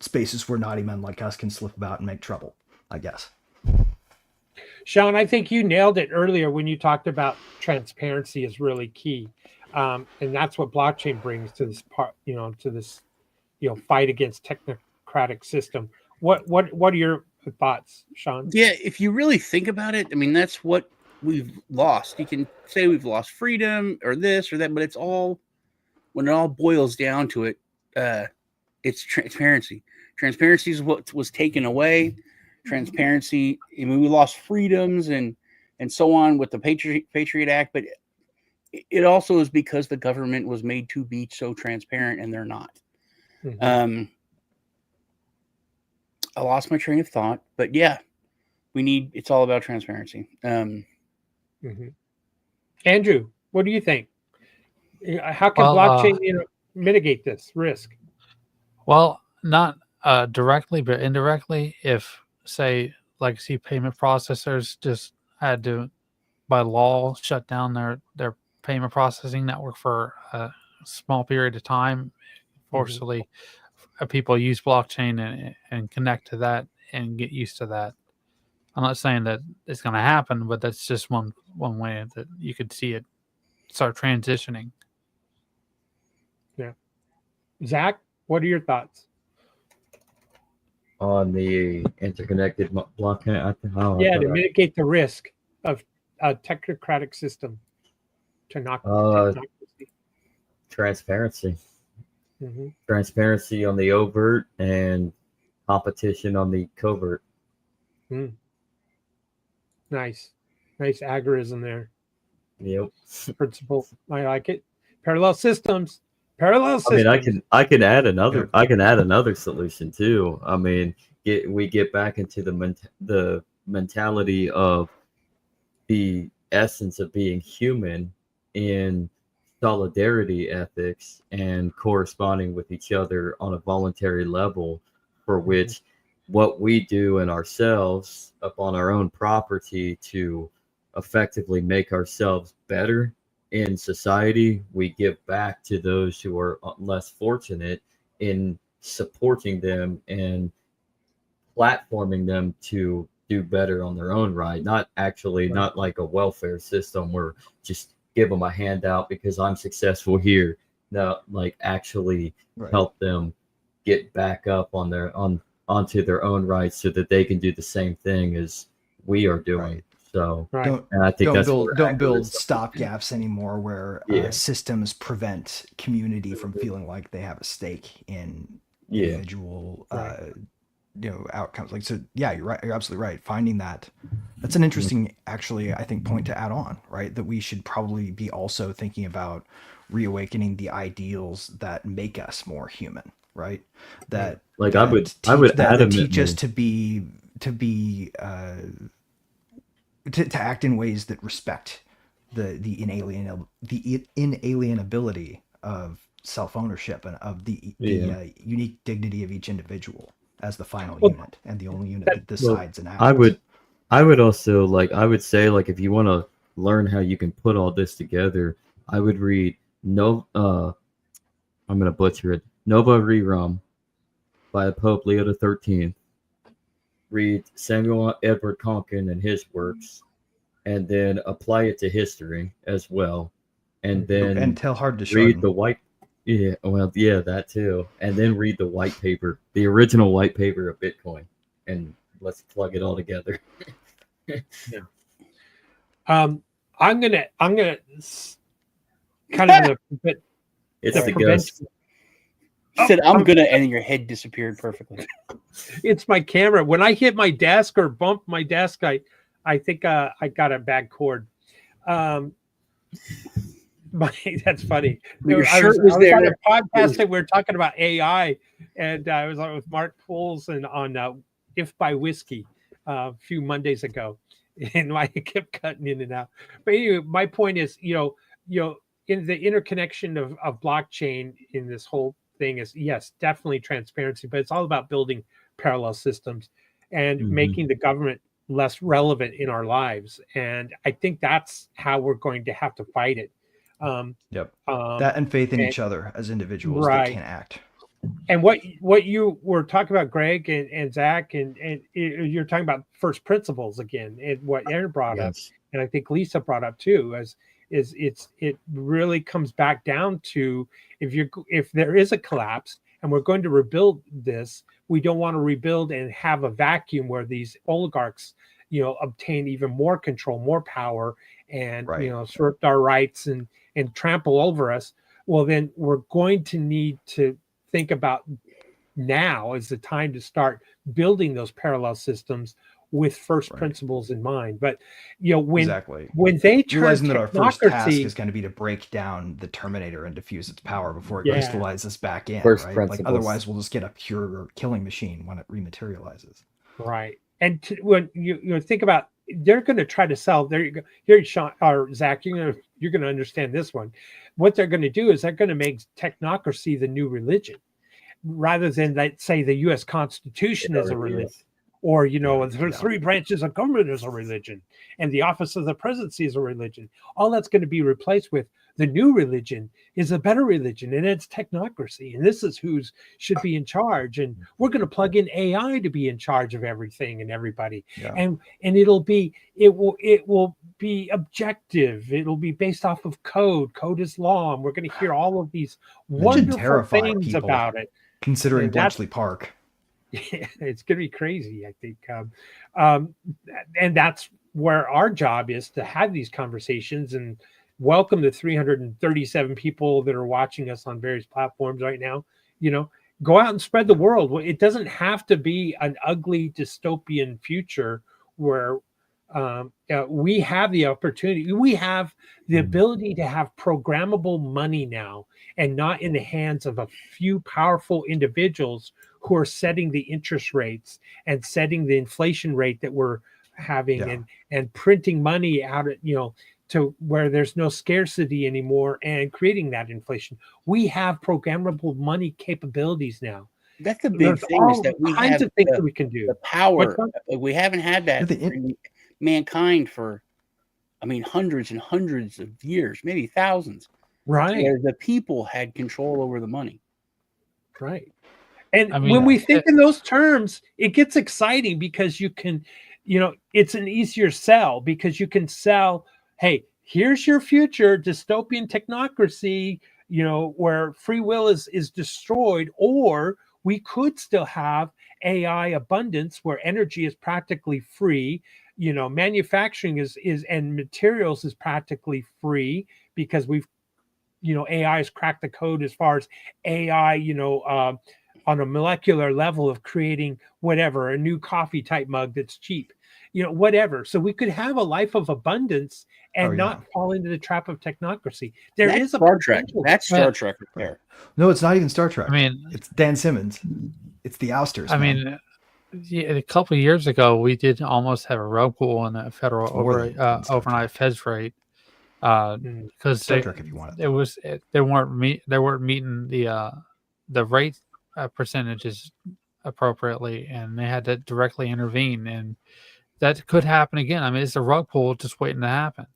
C: spaces where naughty men like us can slip about and make trouble, I guess.
B: Sean, I think you nailed it earlier when you talked about transparency is really key, and that's what blockchain brings to this part. To this, fight against technocratic system. What are your thoughts, Sean?
D: Yeah, if you really think about it, I mean, that's what we've lost. You can say we've lost freedom or this or that, but it's all, when it all boils down to it, it's transparency. Transparency is what was taken away. Transparency, I mean, we lost freedoms and so on with the Patriot Act, but it also is because the government was made to be so transparent, and they're not. Mm-hmm. I lost my train of thought, but yeah, it's all about transparency.
B: Andrew, what do you think? How can blockchain mitigate this risk?
H: Well, not directly, but indirectly. If, say, legacy payment processors just had to, by law, shut down their payment processing network for a small period of time, forcibly, people use blockchain and connect to that and get used to that. I'm not saying that it's going to happen, but that's just one way that you could see it start transitioning.
B: Yeah. Zach, what are your thoughts
F: on the interconnected blockchain?
B: To mitigate the risk of a technocratic system to knock
F: transparency. Transparency on the overt and competition on the covert.
B: Nice agorism there.
F: Yep.
B: Principle. I like it. Parallel systems. I
F: mean, I can add another solution too. I mean, we get back into the mentality of the essence of being human in solidarity ethics and corresponding with each other on a voluntary level, for which what we do in ourselves upon our own property to effectively make ourselves better in society, we give back to those who are less fortunate in supporting them and platforming them to do better on their own right. Not like a welfare system where just give them a handout because I'm successful here. No, like actually help them get back up onto their own rights so that they can do the same thing as we are doing. So I think
C: don't build stopgaps anymore where systems prevent community from feeling like they have a stake in individual outcomes. Like, so you're right, you're absolutely right. Finding that's an interesting actually, I think, point to add on, right? That we should probably be also thinking about reawakening the ideals that make us more human, right? That
F: I would
C: teach us to act in ways that respect the inalienability of self-ownership and of the unique dignity of each individual as the final unit and the only unit that decides and acts.
F: I would also I would say if you want to learn how you can put all this together, I would read I'm gonna butcher it, Nova Rerum by Pope Leo XIII. Read Samuel Edward Konkin and his works, and then apply it to history as well, and then
C: And Teilhard de
F: read
C: Chardin.
F: the white. Yeah, well, yeah, that too, and then read the white paper, the original white paper of Bitcoin, and let's plug it all together.
B: I'm gonna kind of
F: It's the
B: prevention.
F: ghost.
D: You said I'm gonna, and your head disappeared perfectly.
B: It's my camera. When I hit my desk or bump my desk, I think I got a bad cord. That's funny.
D: Your
B: I
D: shirt
B: was
D: was there.
B: on a podcast and we were talking about AI, and I was on with Mark Pools and on If by Whiskey a few Mondays ago, and I kept cutting in and out. But anyway, my point is, in the interconnection of blockchain in this whole thing is, yes, definitely transparency, but it's all about building parallel systems and making the government less relevant in our lives. And I think that's how we're going to have to fight it.
C: That and faith in each other as individuals that can act.
B: And what you were talking about, Greg and Zach, and you're talking about first principles again, and what Aaron brought up, and I think Lisa brought up too, it really comes back down to if there is a collapse and we're going to rebuild this, we don't want to rebuild and have a vacuum where these oligarchs, obtain even more control, more power, and usurp our rights and trample over us. Well, then we're going to need to think about now is the time to start building those parallel systems with first principles in mind. But when they turn
C: realizing that our first task
B: technocracy
C: is going to be to break down the Terminator and diffuse its power before it
B: Yeah.
C: crystallizes back in,
F: First
C: right?
F: principles.
C: Like otherwise we'll just get a pure killing machine when it rematerializes.
B: Right. And when you think about, they're going to try to sell. There you go. Here, Sean or Zach, you're going to understand this one. What they're going to do is they're going to make technocracy the new religion, rather than, let's say, the U.S. Constitution is a religion, or the three branches of government is a religion, and the office of the presidency is a religion. All that's going to be replaced with the new religion is a better religion, and it's technocracy, and this is who should be in charge, and we're going to plug in AI to be in charge of everything and everybody, and it will be objective. It'll be based off of code is law, and we're going to hear all of these wonderful things about it.
C: Considering Bletchley Park.
B: Yeah, it's going to be crazy, I think. And that's where our job is, to have these conversations, and welcome the 337 people that are watching us on various platforms right now. Go out and spread the world. It doesn't have to be an ugly dystopian future where we have the opportunity. We have the ability to have programmable money now, and not in the hands of a few powerful individuals who are setting the interest rates and setting the inflation rate that we're having, and printing money out at, to where there's no scarcity anymore, and creating that inflation. We have programmable money capabilities now.
D: That's the big thing, is that we have
B: of things that we can do.
D: The power. We haven't had that in mankind for, hundreds and hundreds of years, maybe thousands.
B: Right.
D: Where the people had control over the money.
B: Right. And when we think in those terms, it gets exciting, because you can, it's an easier sell, because you can sell, hey, here's your future dystopian technocracy, where free will is destroyed, or we could still have AI abundance where energy is practically free, manufacturing is and materials is practically free, because we've, AI has cracked the code as far as AI, on a molecular level of creating whatever, a new coffee type mug that's cheap, whatever. So we could have a life of abundance and not fall into the trap of technocracy. That's
D: Star Trek. That's Star Trek right there.
C: No, it's not even Star Trek.
F: It's
C: Dan Simmons. It's the Ousters.
H: A couple of years ago, we did almost have a rug pull in a federal overnight Feds rate, because they weren't meeting the rate percentages appropriately, and they had to directly intervene, and that could happen again. I mean, it's a rug pull just waiting to happen.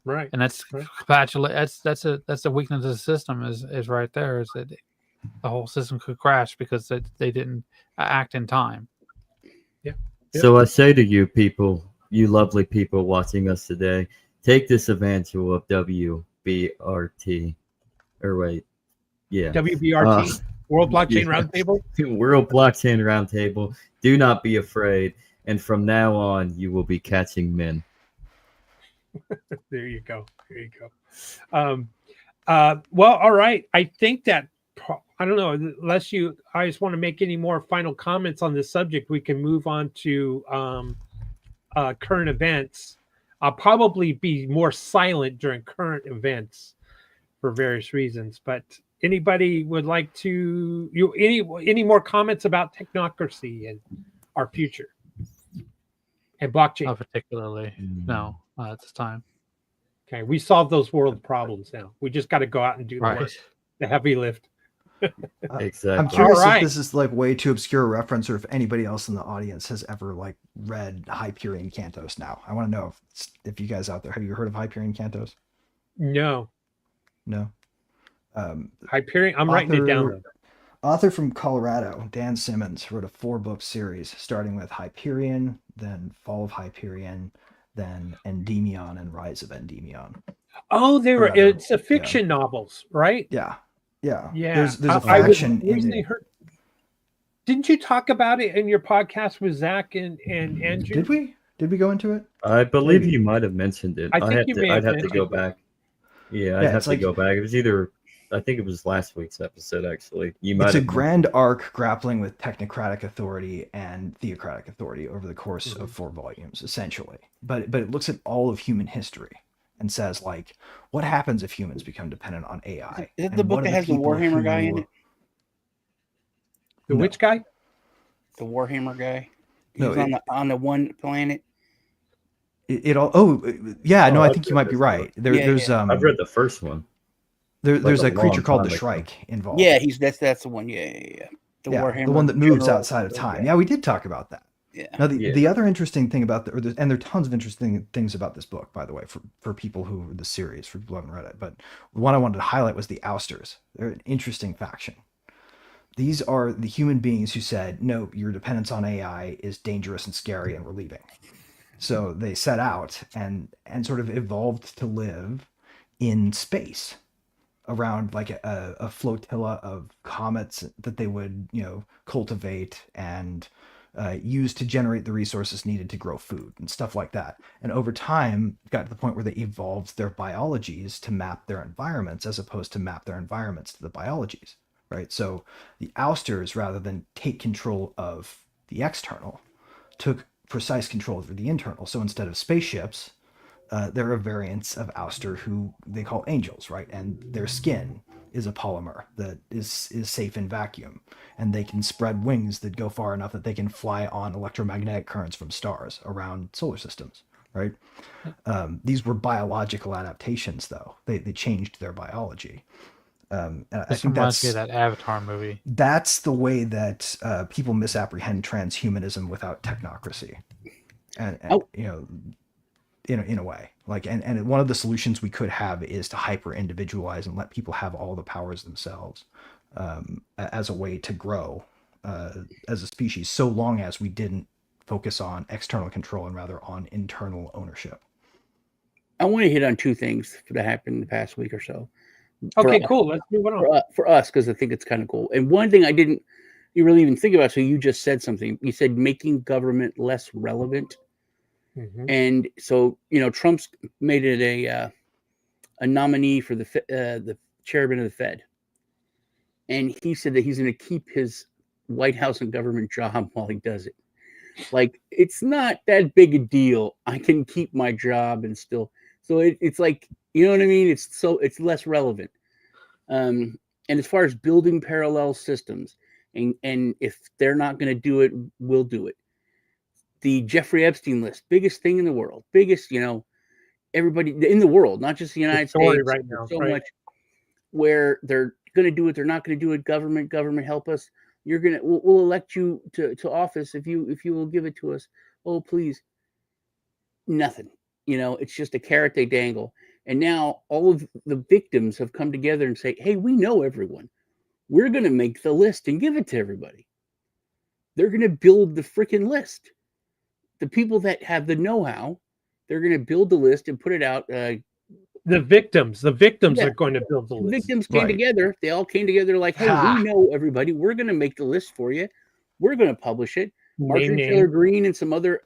B: Right.
H: And that's
B: Right.
H: that's a weakness of the system is right there, is that the whole system could crash because they didn't act in time.
B: Yeah.
F: So I say to you people, you lovely people watching us today, take this evangel of WBRT, or wait, yeah,
B: WBRT, World Blockchain
F: yeah.
B: Roundtable.
F: World Blockchain Roundtable. Do not be afraid, and from now on, you will be catching men.
B: There you go. There you go. Well, all right. I think that I don't know, unless you guys want to make any more final comments on this subject, we can move on to current events. I'll probably be more silent during current events for various reasons, but anybody would like to any more comments about technocracy and our future and blockchain?
H: Not particularly. No, not at this time.
B: Okay, we solved those world problems now. We just got to go out and do the work, the heavy lift.
F: Exactly.
C: I'm curious
B: All right.
C: if this is like way too obscure a reference, or if anybody else in the audience has ever like read Hyperion Cantos. Now, I want to know if you guys out there, have you heard of Hyperion Cantos?
B: No. Hyperion. I'm writing it down.
C: Author from Colorado, Dan Simmons, wrote a 4-book series starting with Hyperion, then Fall of Hyperion, then Endymion and Rise of Endymion.
B: Oh, it's a fiction novels, right?
C: Yeah. Yeah.
B: Yeah.
C: There's a faction in it.
B: Didn't you talk about it in your podcast with Zach and Andrew?
C: Did we go into it?
F: I believe you might have mentioned it.
B: I'd
F: have to go back. Yeah, I'd have to go back. It was either, I think it was last week's episode, actually.
C: It's a grand arc grappling with technocratic authority and theocratic authority over the course of 4 volumes, essentially. But it looks at all of human history and says, like, what happens if humans become dependent on AI?
D: Is it the book that has the Warhammer guy in it?
B: The which guy?
D: The Warhammer guy. He's
C: No,
D: on the one planet.
C: I think you might be right. There's
F: I've read the first one.
C: There's
F: like
C: a creature called the
F: ago.
C: Shrike involved.
D: Yeah, that's the one. Yeah. The Warhammer,
C: the one that moves
D: general.
C: outside of time. Yeah, we did talk about that.
D: Yeah.
C: Now the other interesting thing about and there are tons of interesting things about this book, by the way, for people who the series, for people who haven't read it. But the one I wanted to highlight was the Ousters. They're an interesting faction. These are the human beings who said, no, your dependence on AI is dangerous and scary, and we're leaving. So they set out and sort of evolved to live in space around like a flotilla of comets that they would, cultivate and use to generate the resources needed to grow food and stuff like that. And over time, got to the point where they evolved their biologies to map their environments as opposed to map their environments to the biologies, right? So the Ousters, rather than take control of the external, took precise control over the internal. So instead of spaceships, there are variants of Ouster who they call angels, right? And their skin is a polymer that is safe in vacuum, and they can spread wings that go far enough that they can fly on electromagnetic currents from stars around solar systems, right? These were biological adaptations, though. They changed their biology. And I think
H: reminds me of that Avatar movie.
C: That's the way that people misapprehend transhumanism without technocracy, and in a way, like, and one of the solutions we could have is to hyper individualize and let people have all the powers themselves, as a way to grow as a species, so long as we didn't focus on external control and rather on internal ownership.
D: I want to hit on 2 things that happened in the past week or so.
B: Okay, cool. Let's move on.
D: For us, because I think it's kind of cool. And one thing I didn't really even think about, so you just said something. You said making government less relevant.
B: Mm-hmm.
D: And so, Trump's made it a nominee for the chairman of the Fed. And he said that he's going to keep his White House and government job while he does it. Like, it's not that big a deal. I can keep my job and still. So it's like, you know what I mean? It's less relevant. And as far as building parallel systems, and if they're not going to do it, we'll do it. The Jeffrey Epstein list, biggest thing in the world, biggest, everybody in the world, not just the United States.
B: Right now,
D: so much where they're going to do it, they're not going to do it. Government, help us. We'll elect you to office if you will give it to us. Oh, please. nothing. It's just a carrot they dangle. And now all of the victims have come together and say, hey, we know everyone. We're going to make the list and give it to everybody. They're going to build the freaking list. The people that have the know-how, they're going to build the list and put it out.
B: The victims
D: Yeah.
B: are going to build the list.
D: Victims came together. They all came together like, hey, we know everybody. We're going to make the list for you. We're going to publish it. Marjorie Taylor Greene and some other,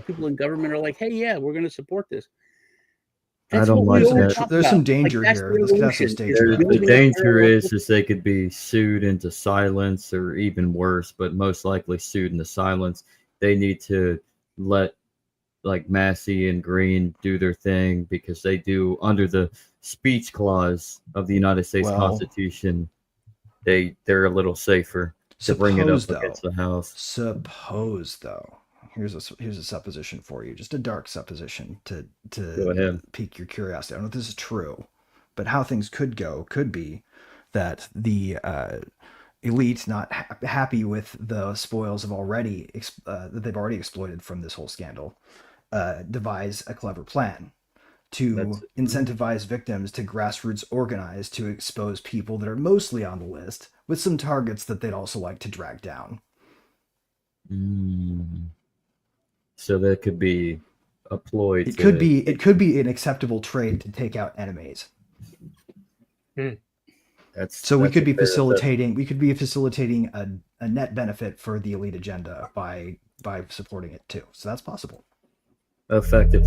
D: people in government are like, hey, yeah, we're going to support this.
F: I don't like that.
C: There's some danger here. This could have some stage left.
F: The danger is they could be sued into silence or even worse, but most likely sued into silence. They need to let like Massey and Green do their thing because they do under the speech clause of the United States Constitution. They're a little safer to bring it up against the House.
C: Suppose though. Here's a supposition for you, just a dark supposition to pique your curiosity. I don't know if this is true, but how things could be that the elite, not happy with the spoils of that they've already exploited from this whole scandal, devise a clever plan to incentivize victims to grassroots organize to expose people that are mostly on the list with some targets that they'd also like to drag down.
F: So that could be a ploy.
C: It could be an acceptable trade to take out enemies. We could be facilitating a net benefit for the elite agenda by supporting it too. So that's possible.
F: Effective.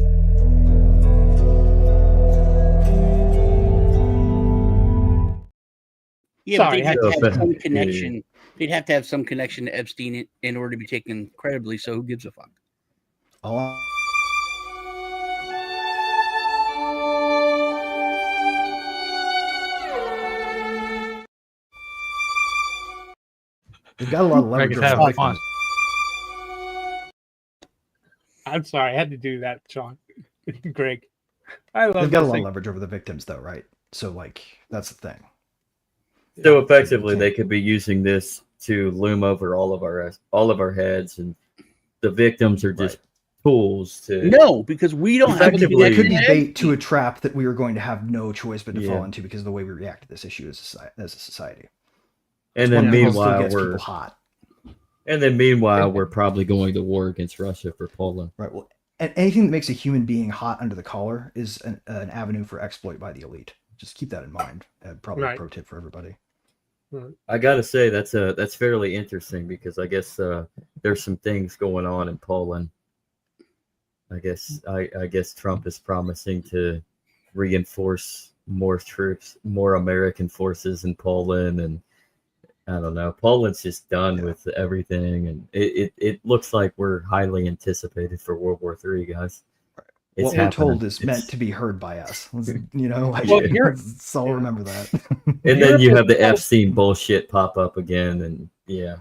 D: Yeah, but they'd have to have some connection. They'd have to have some connection to Epstein in order to be taken credibly. So who gives a fuck?
C: They've got a lot of leverage.
B: I'm sorry, I had to do that, Sean. Greg.
C: They've got a lot of leverage over the victims, though, right? So, that's the thing.
F: So effectively, they could be using this to loom over all of our heads, and the victims are just tools to.
D: No, because we don't have.
C: It could be bait to a trap that we are going to have no choice but to fall into because of the way we react to this issue as a society.
F: And then meanwhile, we're probably going to war against Russia for Poland.
C: Right. Well, and anything that makes a human being hot under the collar is an avenue for exploit by the elite. Just keep that in mind. Probably a pro tip for everybody.
F: I gotta say that's fairly interesting because I guess there's some things going on in Poland. I guess Trump is promising to reinforce more troops, more American forces in Poland, and I don't know. Poland's just done with everything, and it looks like we're highly anticipated for World War III, guys.
C: What we're told is meant to be heard by us. So I'll remember that.
F: And then you have the Epstein bullshit pop up again, and yeah.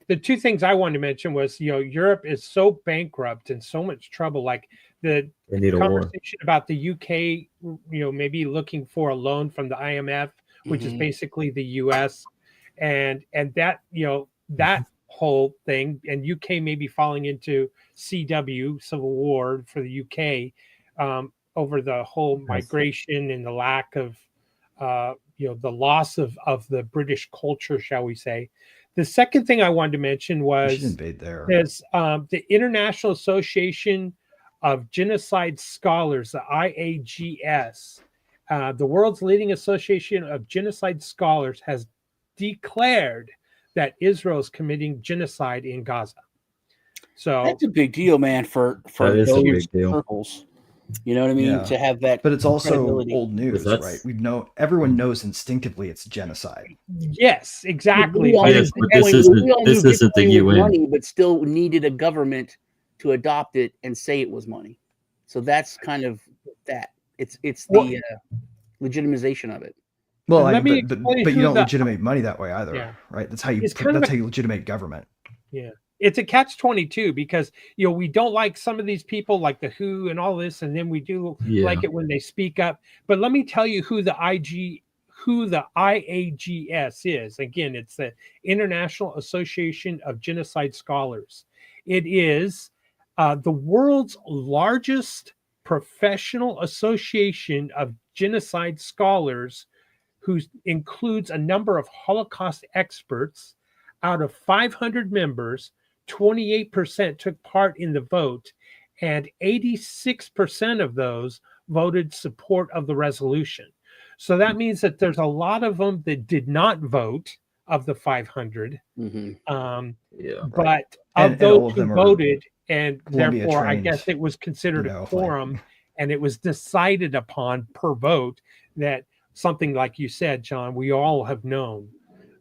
B: The two things I wanted to mention was, Europe is so bankrupt and so much trouble. Like the conversation about the UK, maybe looking for a loan from the IMF, which is basically the US, and that that whole thing, and UK maybe falling into CW, Civil War for the UK, over the whole migration and the lack of, the loss of the British culture, shall we say. The second thing I wanted to mention was the International Association of Genocide Scholars, the IAGS, the world's leading association of genocide scholars, has declared that Israel is committing genocide in Gaza. So
D: that's a big deal, man, for those circles. You know what I mean? Yeah. To have that,
C: but it's also old news, right? Everyone knows instinctively it's genocide.
B: Yes, exactly.
F: This isn't the UN,
D: money, but still needed a government to adopt it and say it was money. So that's kind of that. It's the legitimization of it.
C: Well, but you don't legitimate money that way either, right? That's how you legitimate government.
B: Yeah, it's a catch-22 because we don't like some of these people, like the WHO and all this, and then we do like it when they speak up. But let me tell you who the IAGS is. Again, it's the International Association of Genocide Scholars. It is the world's largest professional association of genocide scholars, who includes a number of Holocaust experts. Out of 500 members, 28% took part in the vote, and 86% of those voted support of the resolution. So that means that there's a lot of them that did not vote of the 500.
F: Yeah.
B: But
C: And
B: of those
C: all of
B: who
C: them are
B: voted, and
C: Columbia
B: therefore I
C: trained,
B: guess it was considered
C: you
B: a
C: know, like-
B: quorum, and it was decided upon per vote that something like you said, John, we all have known.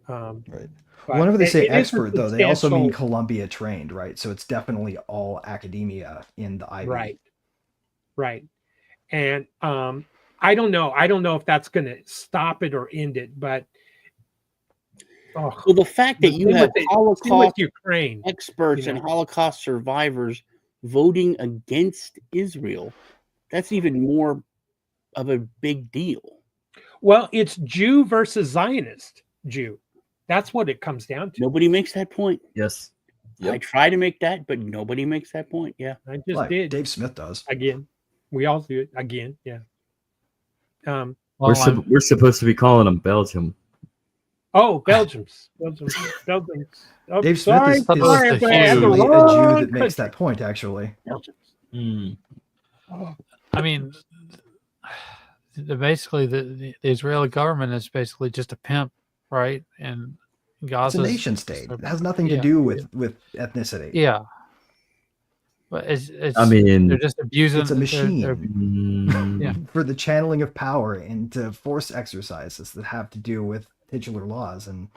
C: Right.
B: But
C: Whenever they say
B: it is a
C: expert, though, they also mean
B: substantial-
C: Columbia trained, right? So it's definitely all academia in the Ivy.
B: Right. And I don't know if that's going to stop it or end it, but
D: Well, the fact that you
B: thing
D: have
B: with the-
D: Holocaust
B: thing with Ukraine,
D: experts
B: you
D: and
B: know.
D: Holocaust survivors voting against Israel, that's even more of a big deal.
B: well, it's Jew versus Zionist Jew. That's what it comes down to.
D: Nobody makes that point.
F: Yes.
D: I
F: Yep.
D: try to make that, but nobody makes that point. Yeah.
B: I just
C: Like
B: did
C: Dave Smith does.
B: again. We all do it again. Yeah.
H: Well,
F: We're supposed to be calling them Belgium.
B: Oh, Belgium's. Oh,
C: Dave Smith
B: sorry,
C: is
B: sorry,
H: the
B: if I had the
C: actually a
B: wrong
C: Jew that makes
B: country.
C: that point, actually.
B: Belgium's. Oh,
H: I mean, basically, the Israeli government is basically just a pimp, right? And
C: It's
H: Gaza
C: a nation state. It has nothing to
H: yeah.
C: do with ethnicity.
H: Yeah. But it's
F: I mean,
H: they're just abusing.
C: It's a machine
H: Yeah.
C: for the channeling of power into force exercises that have to do with titular laws and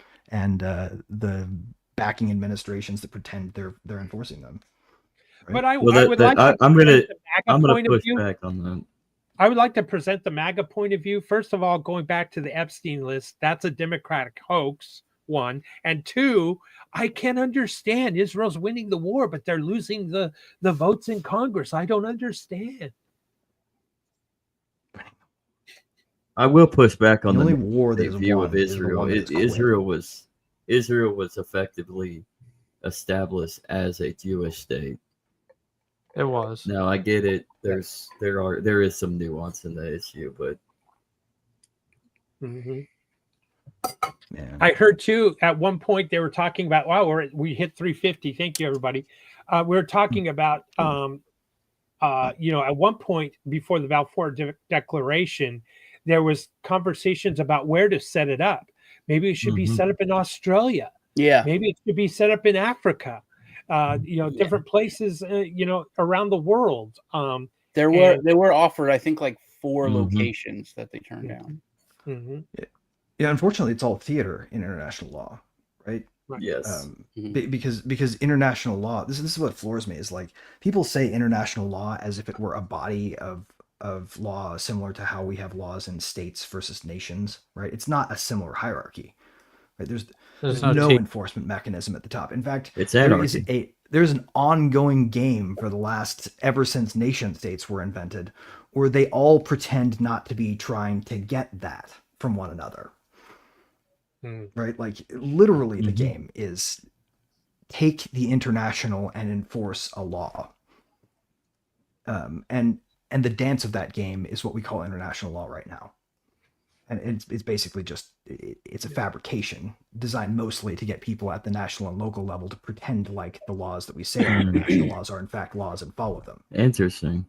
C: the backing administrations that pretend they're enforcing them. Right?
B: But I
F: Well,
B: would like to
F: I'm gonna
B: present the
F: I'm
B: MAGA
F: gonna
B: point of
F: push
B: view.
F: back on that.
B: I would like to present the MAGA point of view. First of all, going back to the Epstein list, that's a Democratic hoax, one. And two, I can understand Israel's winning the war, but they're losing the votes in Congress. I don't understand.
F: I will push back on
C: The
F: the
C: only war that is
F: view
C: won
F: of
C: is the
F: Israel.
C: one that is quit.
F: Israel was effectively established as a Jewish state.
H: It was.
F: Now I get it. There is some nuance in the issue, but
B: Mhm.
C: Yeah.
B: I heard too at one point they were talking about, wow, we hit 350. Thank you, everybody. We were talking about, at one point before the Balfour Declaration, there was conversations about where to set it up. Maybe it should be set up in Australia.
D: Yeah.
B: Maybe it should be set up in Africa. Different places, around the world.
D: They were offered, I think, like 4
F: Mhm.
D: locations that they turned down.
B: Mhm.
C: Yeah, unfortunately, it's all theater in international law, right?
F: yes.
C: Because international law, this is what floors me, is like people say international law as if it were a body of law similar to how we have laws in states versus nations, right? It's not a similar hierarchy, right? There's no
H: team.
C: enforcement mechanism at the top. In fact,
F: It's
C: there's
F: anarchy.
C: an ongoing game for ever since nation states were invented, where they all pretend not to be trying to get that from one another. Right? Like literally the game is take the international and enforce a law. And the dance of that game is what we call international law right now. And it's basically just, it's a fabrication designed mostly to get people at the national and local level to pretend like the laws that we say are international laws are in fact laws and follow them.
F: Interesting.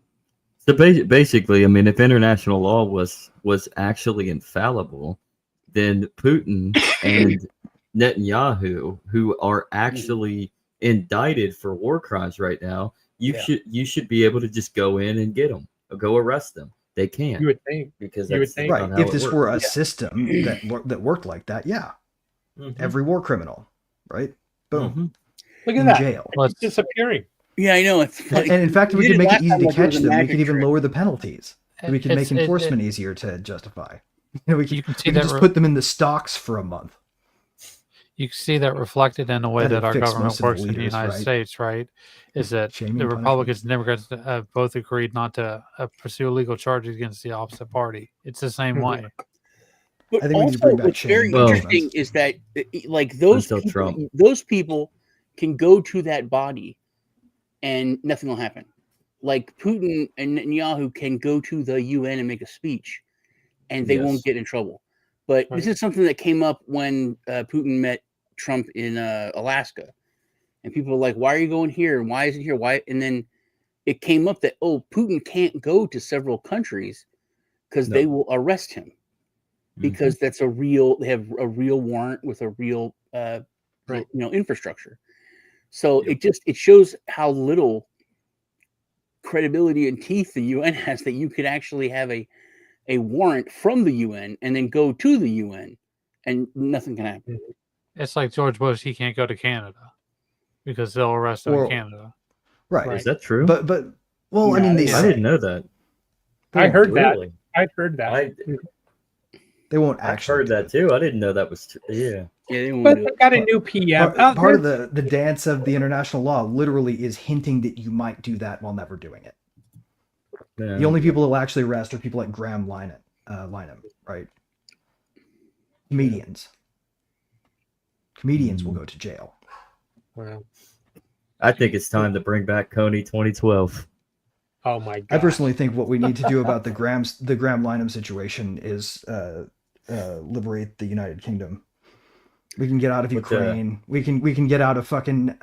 F: So basically, I mean, if international law was actually infallible, then Putin and Netanyahu, who are actually indicted for war crimes right now, you should be able to just go in and get them, or go arrest them. They can't.
B: You would think.
F: Because
B: You would
F: that's
B: think.
F: not
C: Right.
F: how
C: If
F: it
C: this
F: works.
C: were a system that worked like that, yeah. Every war criminal, right? Boom.
B: Look at
C: In
B: that.
C: jail.
B: It's disappearing.
D: Yeah, I know. It's
C: And in fact, if we
D: did
C: could make
D: last
C: it easy
D: time
C: to
D: like it was
C: catch
D: a
C: them, we
D: magic
C: could even
D: trick.
C: lower the penalties. We could make
H: It's- it-
C: enforcement easier to justify. We
H: You can see
C: could
H: that
C: just put them in the stocks for a month.
H: You can see that reflected in the way
C: That'd
H: that our
C: fix
H: government
C: most of the
H: works in the
C: leaders,
H: United
C: right?
H: States, right? Is that
C: Shaming
H: the
C: punishment.
H: Republicans and Democrats have both agreed not to pursue legal charges against the opposite party. It's the same way.
D: But
C: I think we need to
D: also,
C: bring back
D: what's very
C: shaming
D: interesting
C: punishments.
D: is that, like, those
F: Until Trump.
D: people can go to that body and nothing will happen. Like Putin and Netanyahu can go to the UN and make a speech, and they won't get in trouble. But this is something that came up when Putin met Trump in Alaska, and people were like, "Why are you going here? And why is it here? Why?" And then it came up that Putin can't go to several countries because they will arrest him because that's a real. They have a real warrant with a real infrastructure. So it shows how little credibility and teeth the UN has that you could actually have a warrant from the UN and then go to the UN and nothing can happen.
H: It's like George Bush, he can't go to Canada because they'll arrest him in Canada.
C: Right.
F: Is that true?
C: But well, I mean,
F: I didn't know that.
B: I heard
F: Really?
B: that. I've heard that.
C: They won't
F: I've
C: actually.
F: heard that too. I didn't know that was true. Yeah.
B: But they got a new PM.
C: Part of the dance of the international law literally is hinting that you might do that while never doing it.
F: Yeah.
C: The only people that will actually arrest are people like Graham Lynham, right? Comedians will go to jail.
B: Wow.
F: I think it's time to bring back Coney 2012.
B: Oh my God.
C: I personally think what we need to do about the Graham Lynham situation is liberate the United Kingdom. We can get out of Ukraine. We can get out of fucking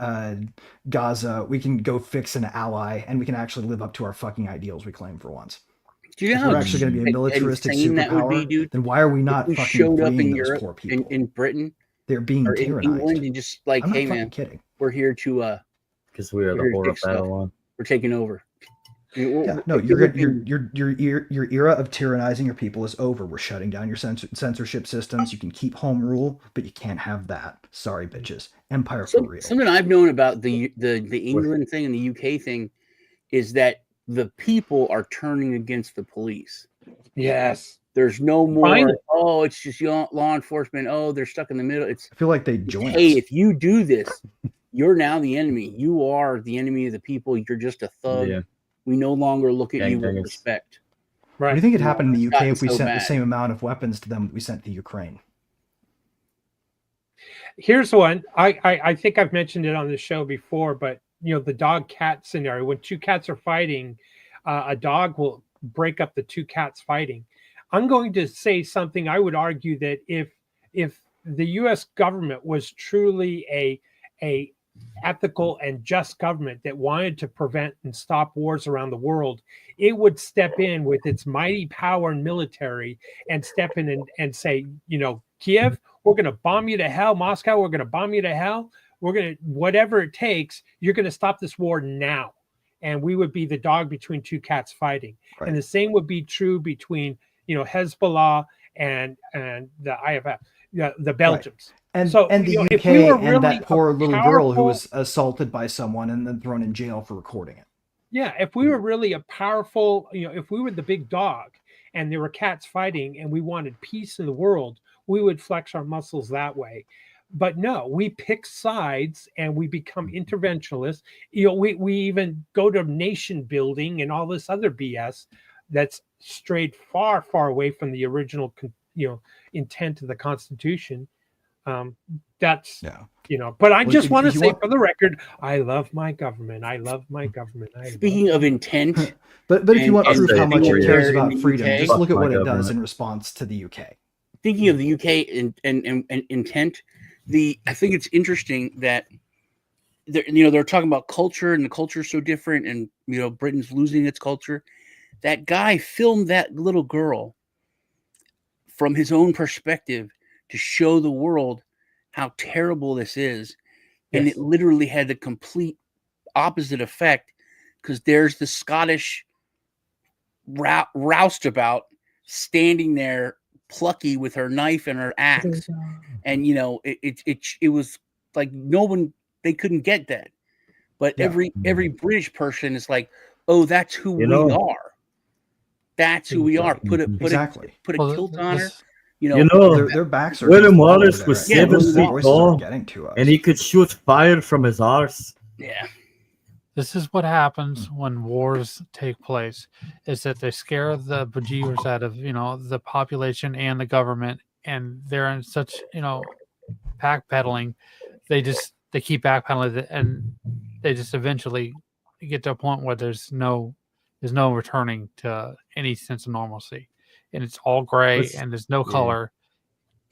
C: Gaza. We can go fix an ally, and we can actually live up to our fucking ideals we claim for once.
D: Do you know
C: If
D: how
C: we're actually going to be a militaristic
D: insane that would
C: superpower,
D: be, dude?
C: then why are we not
D: If we
C: fucking
D: showed up
C: freeing
D: in
C: those
D: Europe,
C: poor people?
D: in Britain,
C: They're being
D: or in
C: tyrannized.
D: England, and just like,
C: I'm not
D: hey
C: fucking
D: man,
C: kidding.
D: we're here to
F: Because we are the
D: We're
F: whore of
D: big stuff.
F: Babylon.
D: we're taking over. I mean,
C: Yeah, no, your era of tyrannizing your people is over. We're shutting down your censorship systems. You can keep home rule, but you can't have that. Sorry, bitches. Empire for real.
D: Something I've known about the England thing and the UK thing is that the people are turning against the police.
B: Yes.
D: There's no more.
B: Finally.
D: Oh, it's just law enforcement. Oh, they're stuck in the middle. It's
C: I feel like they join
D: hey,
C: us.
D: if you do this, you're now the enemy. You are the enemy of the people. You're just a thug.
F: Yeah.
D: We no longer look at you with
F: Gangbangers.
D: respect.
C: What do you think would happen in the
D: It's
C: UK if we
D: gotten so
C: sent the
D: bad.
C: same amount of weapons to them that we sent to Ukraine?
B: Here's one. I think I've mentioned it on the show before, but the dog cat scenario. When two cats are fighting, a dog will break up the two cats fighting. I'm going to say something. I would argue that if the U.S. government was truly a ethical and just government that wanted to prevent and stop wars around the world, it would step in with its mighty power and military and step in and say, Kiev, we're going to bomb you to hell. Moscow, we're going to bomb you to hell. We're going to, whatever it takes, you're going to stop this war now. And we would be the dog between two cats fighting.
C: Right.
B: And the same would be true between, Hezbollah and the IFF, the Belgians.
C: And
B: So,
C: the
B: if
C: UK
B: we were
C: and that
B: really
C: poor little girl who
B: powerful-
C: was assaulted by someone and then thrown in jail for recording it.
B: Yeah, if we were really a powerful, if we were the big dog and there were cats fighting and we wanted peace in the world, we would flex our muscles that way. But no, we pick sides and we become interventionalists. We even go to nation building and all this other BS that's strayed far, far away from the original, intent of the Constitution. That's but I just want to say for the record, I love my government. I love my government.
D: Speaking of intent,
C: but if you want
D: and
C: proof how much it cares about
D: in the
C: freedom,
D: UK,
C: just look at what it
F: government.
C: does in response to the UK.
D: Thinking of the UK and intent, I think it's interesting that they're talking about culture and the culture is so different, and Britain's losing its culture. That guy filmed that little girl from his own perspective to show the world how terrible this is, and it literally had the complete opposite effect, because there's the Scottish roustabout standing there plucky with her knife and her axe, and it was like they couldn't get that, but every British person is like, oh, that's who we are. That's who we are. Put a kilt on her.
C: Their backs are.
F: William Wallace was
C: Yeah,
F: 7
C: those
F: feet
C: voices are
F: tall,
C: getting to us.
F: and he could shoot fire from his arse.
D: Yeah.
H: This is what happens when wars take place, is that they scare the bejeebers out of, the population and the government, and they're in such, backpedaling. They keep backpedaling, and they just eventually get to a point where there's no returning to any sense of normalcy, and it's all gray
C: Let's-
H: and there's no color,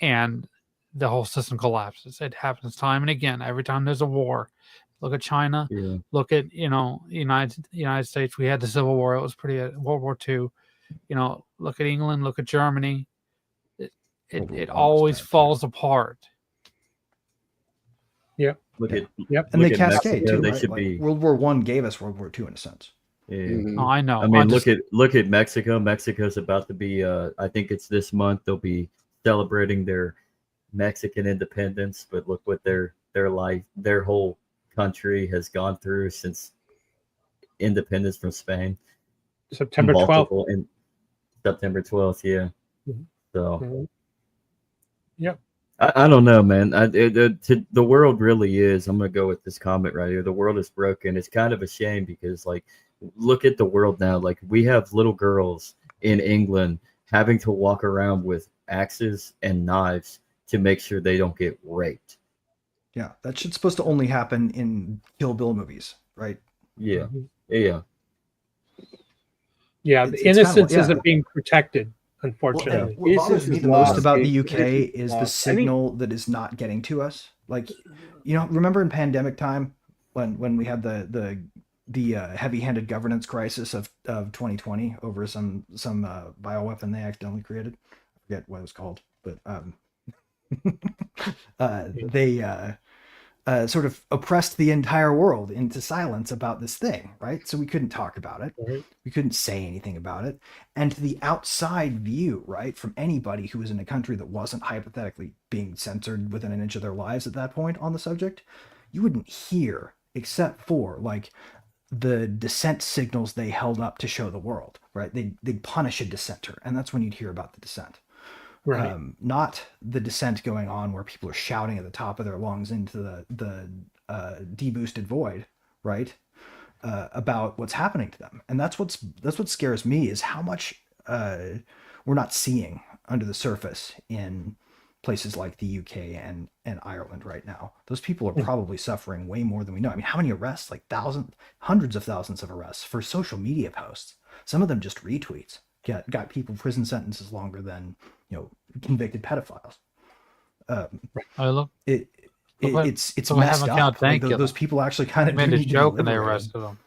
H: and the whole system collapses. It happens time and again. Every time there's a war, look at China.
F: Yeah.
H: Look at United States. We had the Civil War. It was pretty. World War II. Look at England. Look at Germany.
C: World War
H: It
C: I was
H: always
C: bad, too.
H: falls apart.
F: Look at
B: Yep.
C: And
F: look
C: they
F: at
C: cascade
F: Mexico,
C: too,
F: they
C: right?
F: should
C: Like,
F: be.
C: World War One gave us World War Two in a sense.
F: Yeah.
D: Mhm.
H: Oh, I know.
F: I mean,
H: I'm just-
F: look at Mexico. Mexico's about to be. I think it's this month. They'll be celebrating their Mexican independence. But look what their whole country has gone through since independence from Spain.
B: September 12th.
F: Multiple in September 12th. Yeah.
B: Mhm.
F: So.
B: Mhm. Yep.
F: I don't know, man. The world really is. I'm gonna go with this comment right here. The world is broken. It's kind of a shame because, like, look at the world now. Like, we have little girls in England having to walk around with axes and knives to make sure they don't get raped.
C: Yeah, that shit's supposed to only happen in Kill Bill movies, right?
F: Yeah,
B: Mhm.
F: yeah.
B: Yeah,
C: It's
B: the
C: kinda
B: innocence
C: like- yeah.
B: isn't being protected,
C: Well,
B: unfortunately.
C: what bothers me the most about the UK
D: Innocence
C: is the
D: lost. I think-
C: signal that is not getting to us. Like, remember in pandemic time when we had the heavy-handed governance crisis of 2020 over some bioweapon they accidentally created. I forget what it was called, but they sort of oppressed the entire world into silence about this thing, right? So we couldn't talk about it.
B: Right.
C: We couldn't say anything about it. And to the outside view, right, from anybody who was in a country that wasn't hypothetically being censored within an inch of their lives at that point on the subject, you wouldn't hear, except for like the dissent signals they held up to show the world, right? They'd punish a dissenter, and that's when you'd hear about the dissent.
B: Right.
C: Not the dissent going on where people are shouting at the top of their lungs into the deboosted void, right? About what's happening to them, and that's what scares me is how much we're not seeing under the surface in places like the UK and Ireland right now. Those people are probably suffering way more than we know. I mean, how many arrests? Like hundreds of thousands of arrests for social media posts. Some of them just retweets. Got people prison sentences longer than convicted pedophiles.
H: Oh, look,
C: It's
H: look what
C: messed
H: happened to
C: up.
H: Count
C: Like,
H: Dankula.
C: those people actually kind of
H: made
C: do
H: a
C: need to be
H: joke and they
C: liberated.
H: arrested him.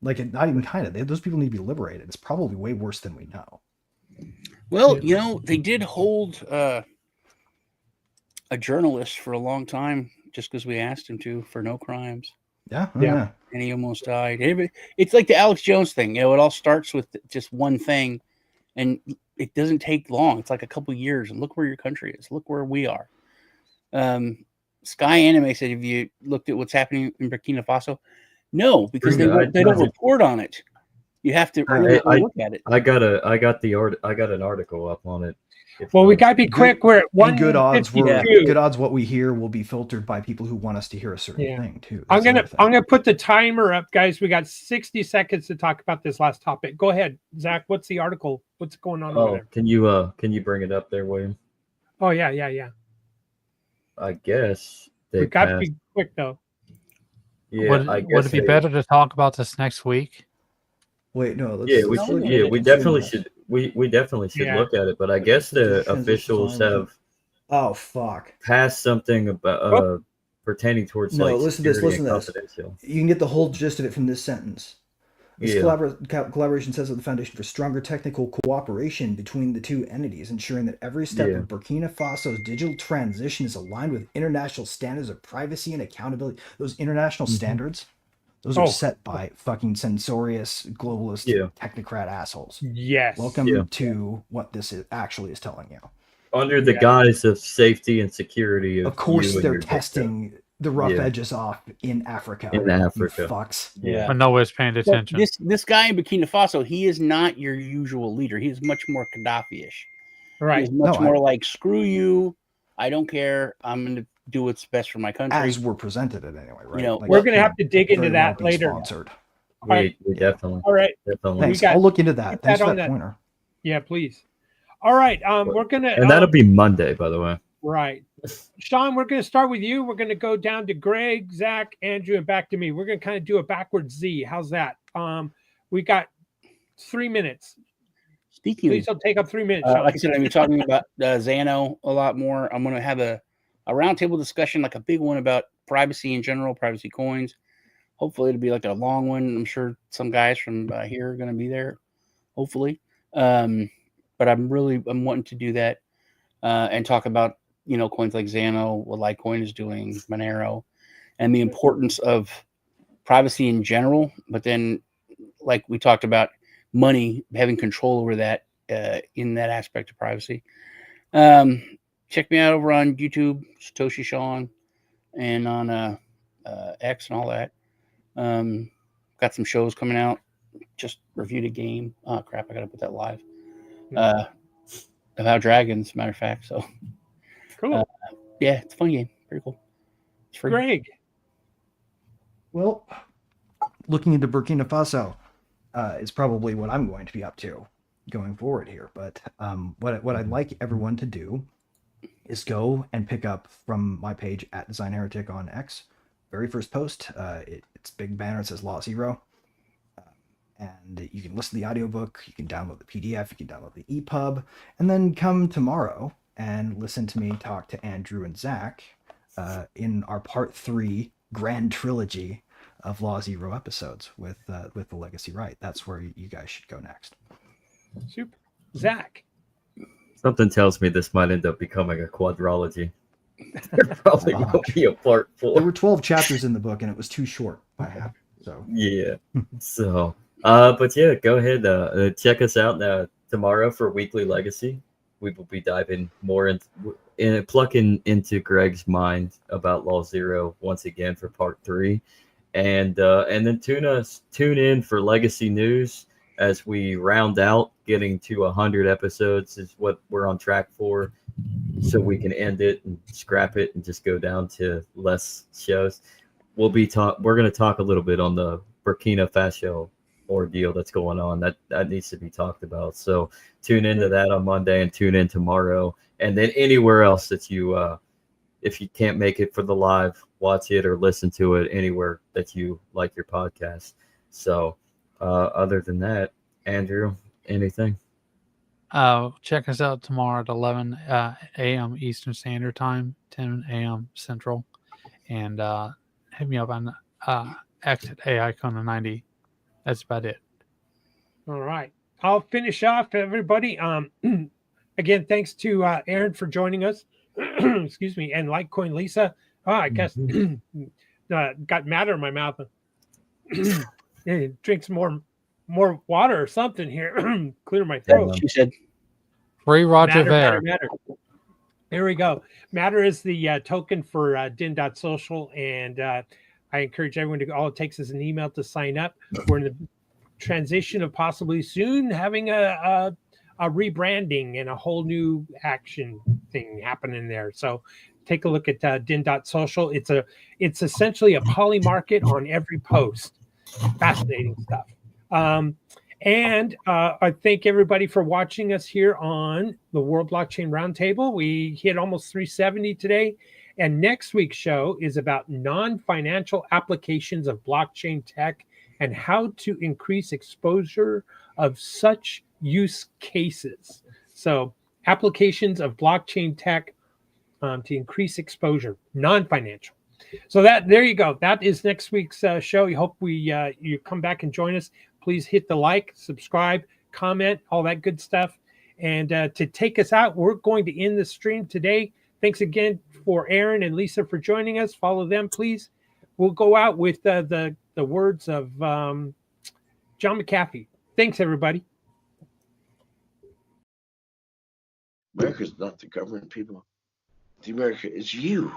C: Like, not even kind of. Those people need to be liberated. It's probably way worse than we know.
D: Well, they did hold a journalist for a long time just because we asked him to for no crimes,
C: Yeah.
B: Yeah.
D: and he almost died. It's like the Alex Jones thing. It all starts with just one thing, and it doesn't take long. It's like a couple years, and look where your country is. Look where we are. Sky Anime said, "Have you looked at what's happening in Burkina Faso?" No, because they don't report on it. You have to really look at it.
F: I got an article up on it.
B: Well, we gotta be quick. We're at
C: And good odds
B: 1:52.
C: good odds what we hear will be filtered by people who want us to hear a certain
B: Yeah.
C: thing too.
B: I'm
C: That's the
B: gonna
C: other thing.
B: I'm gonna put the timer up, guys. We got 60 seconds to talk about this last topic. Go ahead, Zach. What's the article? What's going on over
F: Oh,
B: there?
F: can you bring it up there, William?
B: Oh yeah.
F: I guess
B: We
F: they
B: got to
F: passed.
B: be quick though.
F: Yeah,
H: would,
F: I
H: would
F: guess
H: it be
F: they-
H: better to talk about this next week?
C: Wait, no. Let's,
F: Yeah, we
C: let's
F: should.
C: look-
F: Yeah, we
C: consider
F: definitely
C: this.
F: should. We definitely should
B: Yeah.
F: look at it. But I guess the
C: Transition
F: officials
C: design.
F: have
C: Oh fuck!
F: passed something about pertaining towards
C: No,
F: like
C: listen to this,
F: security
C: listen
F: and
C: to this.
F: confidential.
C: You can get the whole gist of it from this sentence. This
F: Yeah.
C: collaboration sets up the foundation for stronger technical cooperation between the two entities, ensuring that every step
F: Yeah.
C: of Burkina Faso's digital transition is aligned with international standards of privacy and accountability. Those international standards, those
B: Oh.
C: are set by fucking censorious globalist
F: Yeah.
C: technocrat assholes.
B: Yes.
C: Welcome
F: Yeah.
C: to what this actually is telling you.
F: Under the
B: Yeah.
F: guise of safety and security
C: Of course,
F: you and
C: they're
F: your data.
C: testing the rough
F: Yeah.
C: edges off in Africa.
F: In
C: you
F: Africa.
C: fucks.
D: Yeah.
H: But nobody's paying
D: But
H: attention.
D: this guy in Burkina Faso, he is not your usual leader. He's much more Gaddafi-ish.
B: Right.
D: He's much
C: No,
D: more like, screw you. I don't care. I'm going to do what's best for my country.
C: As we're presented it anyway, right?
D: know,
C: Like,
B: We're gonna have to dig into
C: very
B: that
C: well be
B: later.
C: Sponsored.
F: We definitely.
B: All right.
F: Definitely.
C: Thanks.
B: got-
C: I'll look into that.
B: keep
C: Thanks
B: that
C: for
B: on
C: that
B: that.
C: pointer.
B: Yeah, please. All right. We're gonna
F: And that'll be Monday, by the way.
B: right. Sean, we're going to start with you. We're going to go down to Greg, Zach, Andrew, and back to me. We're going to kind of do a backwards Z. How's that? We got 3 minutes.
D: Speaking
B: Please don't take up 3 minutes, Sean.
D: like I said, I'm talking about Xano a lot more. I'm going to have a roundtable discussion, like a big one about privacy in general, privacy coins. Hopefully it'll be like a long one. I'm sure some guys from here are going to be there, hopefully. But I'm wanting to do that and talk about, coins like Xano, what Litecoin is doing, Monero, and the importance of privacy in general. But then, like we talked about, money, having control over that in that aspect of privacy. Check me out over on YouTube, Satoshi Sean, and on X and all that. Got some shows coming out. Just reviewed a game. Oh crap! I gotta put that live. About dragons, matter of fact. So
B: Cool.
D: Yeah, it's a fun game. Pretty cool. It's free.
B: Greg.
C: Well, looking into Burkina Faso is probably what I'm going to be up to going forward here. But what I'd like everyone to do is go and pick up from my page at Design Heretic on X. Very first post, it's big banner. It says Law Zero. And you can listen to the audiobook, you can download the PDF, you can download the EPUB, and then come tomorrow and listen to me talk to Andrew and Zach in our part 3 grand trilogy of Law Zero episodes with the Legacy Right. That's where you guys should go next.
B: Super. Zach.
F: Something tells me this might end up becoming a quadrology. There probably will be a part 4.
C: There were 12 chapters in the book, and it was too short by half. So
F: yeah. So, but yeah, go ahead. Check us out tomorrow for Weekly Legacy. We will be diving more plucking into Greg's mind about Law Zero once again for part 3, and then tune in for Legacy News as we round out. Getting to 100 episodes is what we're on track for, so we can end it and scrap it and just go down to less shows. We're going to talk a little bit on the Burkina Faso ordeal that's going on. That needs to be talked about. So tune into that on Monday and tune in tomorrow. And then anywhere else that you, if you can't make it for the live, watch it or listen to it anywhere that you like your podcast. So other than that, Andrew, anything?
H: Check us out tomorrow at 11 a.m. Eastern Standard Time, 10 a.m. Central, and hit me up on X at AICona90. That's about it.
B: All right. I'll finish off, everybody. Again, thanks to Aaron for joining us. Excuse me. And Litecoin Lisa. I guess got matter in my mouth. Drink some more water or something here. Clear my throat.
D: She said.
H: Free Roger Ver.
B: Matter. There we go. Matter is the token for din.social, and I encourage everyone to. All it takes is an email to sign up. We're in the transition of possibly soon having a rebranding and a whole new action thing happening there. So take a look at din.social. It's essentially a poly market on every post. Fascinating stuff. And I thank everybody for watching us here on the World Blockchain Roundtable. We hit almost 370 today. And next week's show is about non-financial applications of blockchain tech and how to increase exposure of such use cases. So applications of blockchain tech to increase exposure, non-financial. So there you go. That is next week's show. We hope you come back and join us. Please hit the like, subscribe, comment, all that good stuff. And to take us out, we're going to end the stream today. Thanks again for Aaron and Lisa for joining us. Follow them, please. We'll go out with the words of John McAfee. Thanks, everybody.
I: America's not the government, people. The America is you.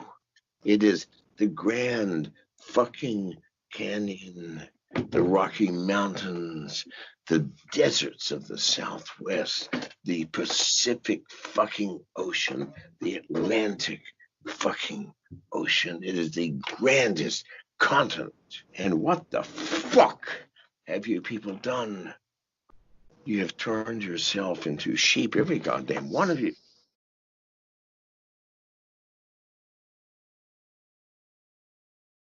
I: It is the Grand fucking Canyon, the Rocky Mountains, the deserts of the Southwest, the Pacific fucking Ocean, the Atlantic fucking Ocean. It is the grandest continent. And what the fuck have you people done? You have turned yourself into sheep, every goddamn one of you.